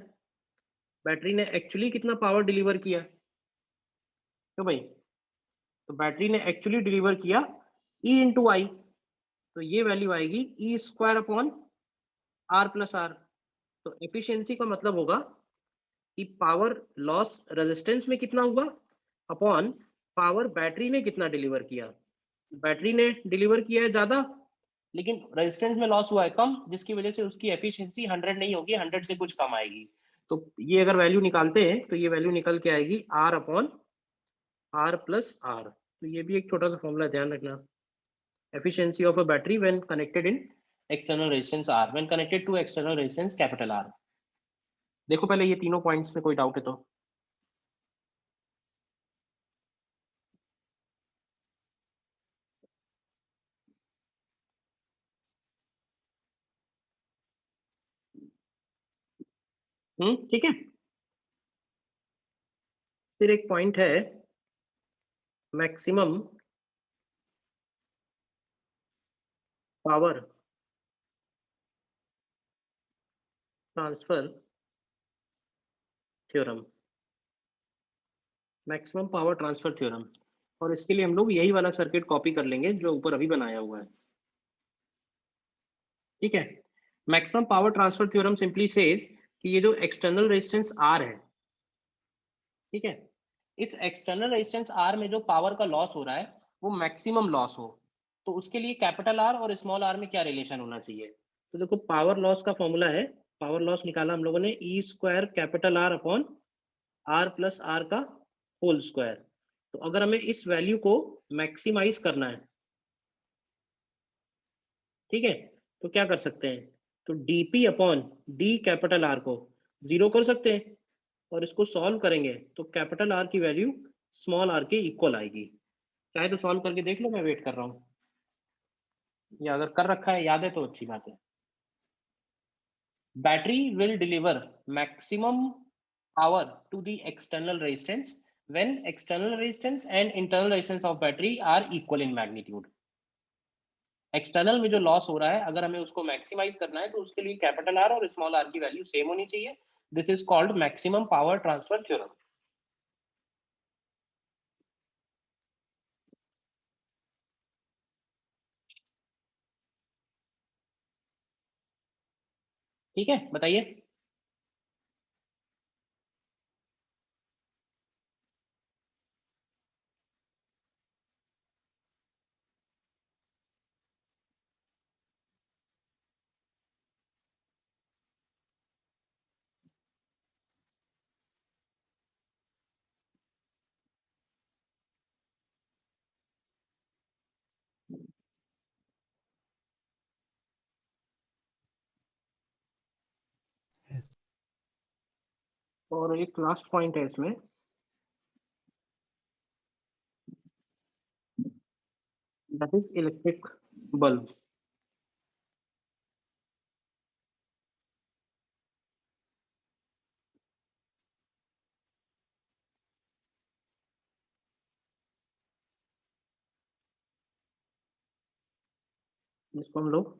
बैटरी ने एक्चुअली कितना पावर डिलीवर किया क्यों भाई? तो बैटरी ने एक्चुअली डिलीवर किया E इंटू आई, तो ये वैल्यू आएगी E square upon R plus r. तो एफिशिएंसी का मतलब होगा कि पावर लॉस रेजिस्टेंस में कितना हुआ अपॉन पावर बैटरी ने कितना डिलीवर किया। बैटरी ने डिलीवर किया है ज्यादा लेकिन रेजिस्टेंस में लॉस हुआ है कम, जिसकी वजह से उसकी एफिशिएंसी 100 नहीं होगी, 100 से कुछ कम आएगी। तो ये अगर वैल्यू निकालते हैं तो ये वैल्यू निकल के आएगी R upon R plus r. तो ये भी एक छोटा सा फॉर्मूला ध्यान रखना। Efficiency of a battery when connected in external resistance R, when connected to external resistance capital R। देखो पहले ये तीनों पॉइंट्स में कोई डाउट है तो? ठीक है। फिर एक पॉइंट है maximum power transfer theorem. Maximum power transfer theorem, और इसके लिए हम लोग यही वाला सर्किट कॉपी कर लेंगे जो ऊपर अभी बनाया हुआ है। ठीक है। Maximum power transfer theorem simply says कि ये जो एक्सटर्नल रेजिस्टेंस R है, ठीक है, इस एक्सटर्नल रेजिस्टेंस R में जो पावर का लॉस हो रहा है वो मैक्सिमम लॉस हो, तो उसके लिए कैपिटल R और स्मॉल r में क्या रिलेशन होना चाहिए? तो देखो पावर लॉस का फॉर्मूला है, पावर लॉस निकाला हम लोगों ने E square capital R upon R plus r का होल स्क्वायर। तो अगर हमें इस वैल्यू को मैक्सिमाइज करना है, ठीक है, तो क्या कर सकते हैं? तो dp upon D capital R को जीरो कर सकते हैं और इसको सॉल्व करेंगे तो कैपिटल R की वैल्यू स्मॉल r के इक्वल आएगी। चाहे तो सॉल्व करके देख लो, मैं वेट कर रहा हूँ, या अगर कर रखा है याद है तो अच्छी बात है। Battery will deliver maximum power to the external resistance when external resistance and internal resistance of battery are equal in magnitude। External में जो लॉस हो रहा है अगर हमें उसको मैक्सिमाइज करना है तो उसके लिए कैपिटल R और स्मॉल r की वैल्यू सेम होनी चाहिए। This is called maximum power transfer theorem. ठीक है, बताइए। Yes. और एक लास्ट पॉइंट है इसमें, दैट इज इलेक्ट्रिक बल्ब। जिसको हम लोग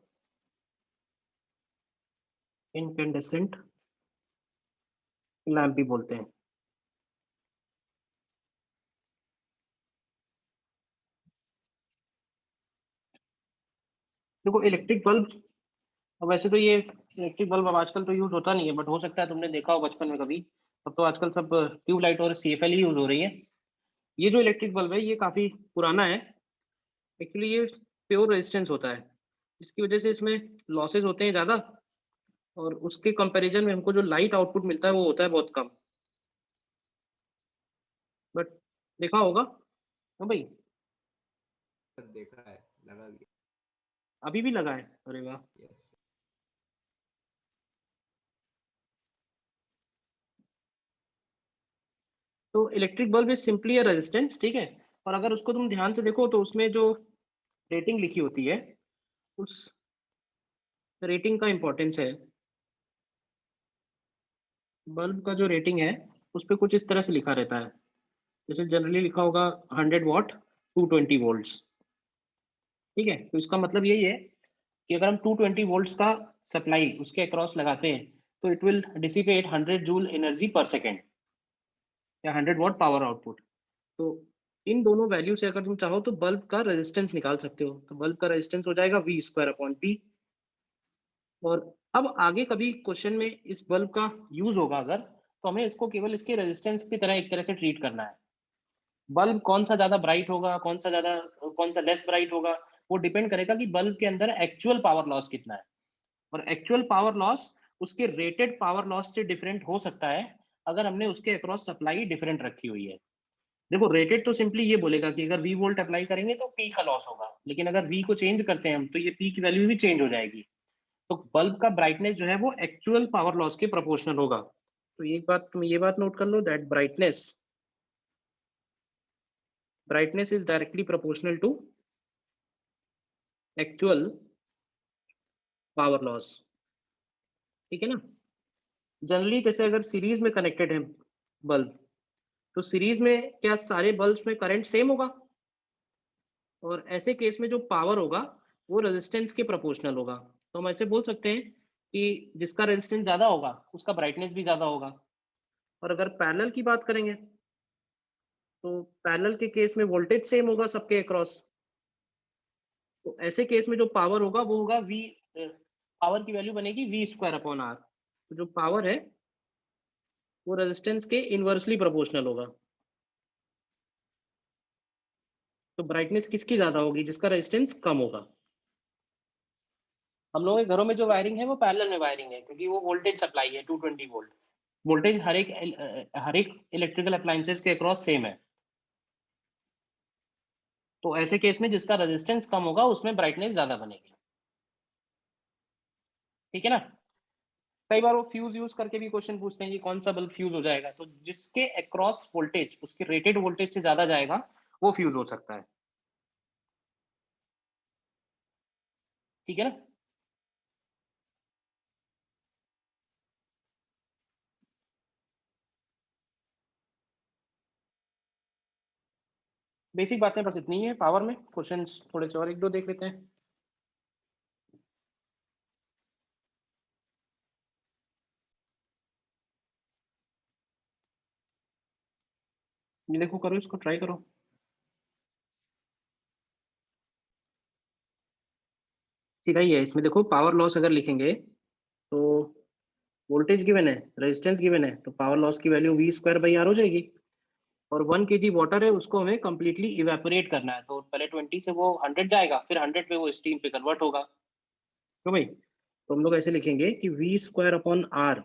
इनकैंडेसेंट लैंप भी बोलते हैं। देखो इलेक्ट्रिक बल्ब, वैसे तो ये इलेक्ट्रिक बल्ब अब आजकल तो यूज होता नहीं है, बट हो सकता है तुमने देखा हो बचपन में कभी, अब तो आजकल सब ट्यूबलाइट और CFL ही यूज हो रही है। ये जो इलेक्ट्रिक बल्ब है ये काफी पुराना है। एक्चुअली ये प्योर रेजिस्टेंस होता है, इसकी वजह से इसमें लॉसेज होते हैं ज़्यादा, और उसके कंपैरिजन में हमको जो लाइट आउटपुट मिलता है वो होता है बहुत कम। बट देखा होगा। हाँ भाई, देखा है, लगा भी। अभी भी लगा है, अरे वाह। यस। तो electric bulb is simply a resistance, ठीक है। और अगर उसको तुम ध्यान से देखो तो उसमें जो रेटिंग लिखी होती है, उस रेटिंग का इंपॉर्टेंस है। बल्ब का जो रेटिंग है उस पर कुछ इस तरह से लिखा रहता है, जैसे जनरली लिखा होगा 100 वाट 220 वोल्ट्स, ठीक है। तो इसका मतलब यही है कि अगर हम 220 वोल्ट्स का सप्लाई उसके अक्रॉस लगाते हैं तो it will dissipate 100 joule energy पर सेकेंड, या 100 वाट पावर आउटपुट। तो इन दोनों वैल्यू से अगर तुम चाहो तो बल्ब का रेजिस्टेंस निकाल सकते हो। तो बल्ब का रेजिस्टेंस हो जाएगा V² T। और अब आगे कभी क्वेश्चन में इस बल्ब का यूज होगा अगर, तो हमें इसको केवल इसके रेजिस्टेंस की तरह एक तरह से ट्रीट करना है। बल्ब कौन सा ज्यादा ब्राइट होगा, कौन सा लेस ब्राइट होगा, वो डिपेंड करेगा कि बल्ब के अंदर एक्चुअल पावर लॉस कितना है। और एक्चुअल पावर लॉस उसके रेटेड पावर लॉस से डिफरेंट हो सकता है अगर हमने उसके अक्रॉस सप्लाई डिफरेंट रखी हुई है। देखो रेटेड तो सिंपली ये बोलेगा कि अगर V वोल्ट अप्लाई करेंगे तो P का लॉस होगा, लेकिन अगर V को चेंज करते हैं हम तो ये P की वैल्यू भी चेंज हो जाएगी। तो बल्ब का ब्राइटनेस जो है वो एक्चुअल पावर लॉस के प्रोपोर्शनल होगा। तो एक बात तुम ये बात नोट कर लो, that brightness is directly proportional to actual power loss, ठीक है ना। जनरली जैसे अगर सीरीज में कनेक्टेड है बल्ब, तो सीरीज में क्या सारे बल्ब्स में करंट सेम होगा, और ऐसे केस में जो पावर होगा वो रेजिस्टेंस के प्रोपोर्शनल होगा। तो हम ऐसे बोल सकते हैं कि जिसका रेजिस्टेंस ज्यादा होगा उसका ब्राइटनेस भी ज्यादा होगा। और अगर पैरेलल की बात करेंगे तो पैरेलल के केस में वोल्टेज सेम होगा सबके अक्रॉस। तो ऐसे केस में जो पावर होगा वो होगा V, पावर की वैल्यू बनेगी V²/R। तो जो पावर है वो रेजिस्टेंस के इनवर्सली प्रोपोर्शनल होगा। तो ब्राइटनेस किसकी ज्यादा होगी, जिसका रेजिस्टेंस कम होगा। हम लोगों के घरों में जो वायरिंग है वो पैरेलल में वायरिंग है, क्योंकि वो वोल्टेज सप्लाई है 220 वोल्ट। वोल्टेज हर एक इलेक्ट्रिकल अप्लायंसेस के अक्रॉस सेम है। तो ऐसे केस में जिसका रेजिस्टेंस कम होगा उसमें ब्राइटनेस ज्यादा बनेगी, ठीक है ना। कई बार वो फ्यूज यूज करके भी क्वेश्चन पूछते हैं कि कौन सा बल्ब फ्यूज हो जाएगा, तो जिसके अक्रॉस वोल्टेज उसके रेटेड वोल्टेज से ज्यादा जाएगा वो फ्यूज हो सकता है, ठीक है ना। बेसिक बातें बस इतनी ही है पावर में। क्वेश्चंस थोड़े से और एक दो देख लेते हैं। ये देखो, करो इसको, ट्राई करो। सीधा ही है, इसमें देखो पावर लॉस अगर लिखेंगे तो वोल्टेज गिवन है, रेजिस्टेंस गिवन है, तो पावर लॉस की वैल्यू V²/R हो जाएगी। और 1 kg वाटर है उसको हमें कंप्लीटली इवेपोरेट करना है, तो पहले 20 से वो 100 जाएगा, फिर 100 पे वो स्टीम पे कन्वर्ट होगा। तो भाई, तो हम लोग ऐसे लिखेंगे कि V²/R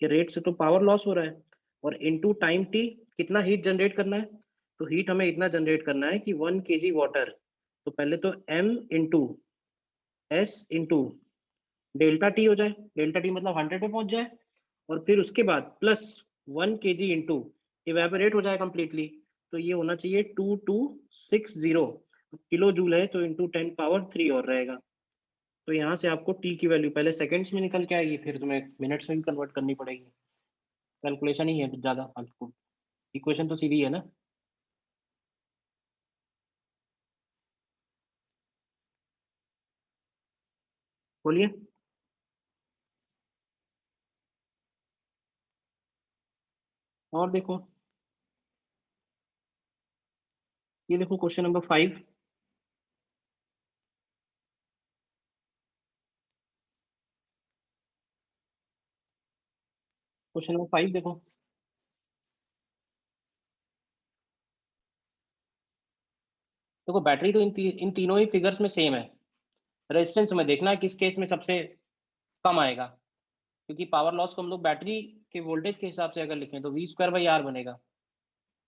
के रेट से तो पावर लॉस हो रहा है, और इनटू टाइम t कितना हीट जनरेट करना है। तो हीट हमें इतना जनरेट करना है कि 1 kg वाटर, तो पहले तो m into s into delta T हो जाए, डेल्टा टी मतलब 100 पे पहुंच जाए, और फिर उसके बाद प्लस 1 kg इंटू इवेपोरेट हो जाए कंप्लीटली। तो ये होना चाहिए 2260 किलो जूल है, तो इंटू 10⁻³ और रहेगा। तो यहाँ से आपको टी की वैल्यू पहले सेकंड्स में निकल के आएगी, फिर तुम्हें मिनट्स में भी कन्वर्ट करनी पड़ेगी। कैलकुलेशन ही है ज़्यादा फालतू, इक्वेशन तो सीधी है ना। बोलिए। और देखो, ये देखो क्वेश्चन नंबर 5। क्वेश्चन नंबर 5 देखो, देखो बैटरी तो इन तीनों ही फिगर्स में सेम है। रेजिस्टेंस में देखना है किस केस में सबसे कम आएगा, क्योंकि पावर लॉस को हम लोग बैटरी के वोल्टेज के हिसाब से अगर लिखें तो V²/R बनेगा।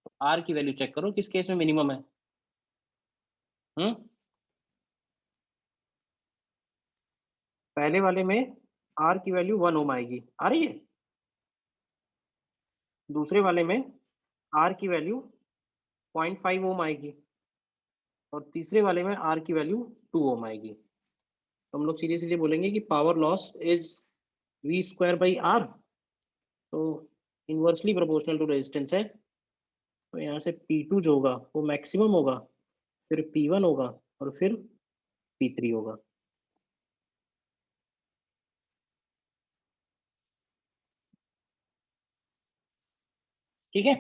तो R की वैल्यू चेक करो किस केस में मिनिमम है। पहले वाले में R की वैल्यू 1 ओम आएगी, आ रही है। दूसरे वाले में R की वैल्यू 0.5 ओम आएगी और तीसरे वाले में R की वैल्यू 2 ओम आएगी। तो हम लोग सीधे सीधे बोलेंगे कि पावर लॉस इज V²/R, तो इनवर्सली प्रोपोर्शनल टू रेजिस्टेंस है। तो यहाँ से P2 जो होगा वो मैक्सिमम होगा, फिर P1 होगा और फिर P3 होगा। ठीक है,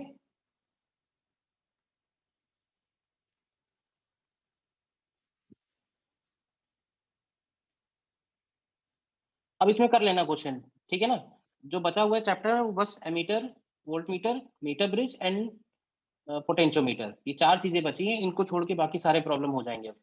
अब इसमें कर लेना क्वेश्चन, ठीक है ना। जो बचा हुआ है चैप्टर है वो बस ammeter, voltmeter, meter bridge and potentiometer, ये 4 चीजें बची हैं। इनको छोड़ के बाकी सारे प्रॉब्लम हो जाएंगे अब।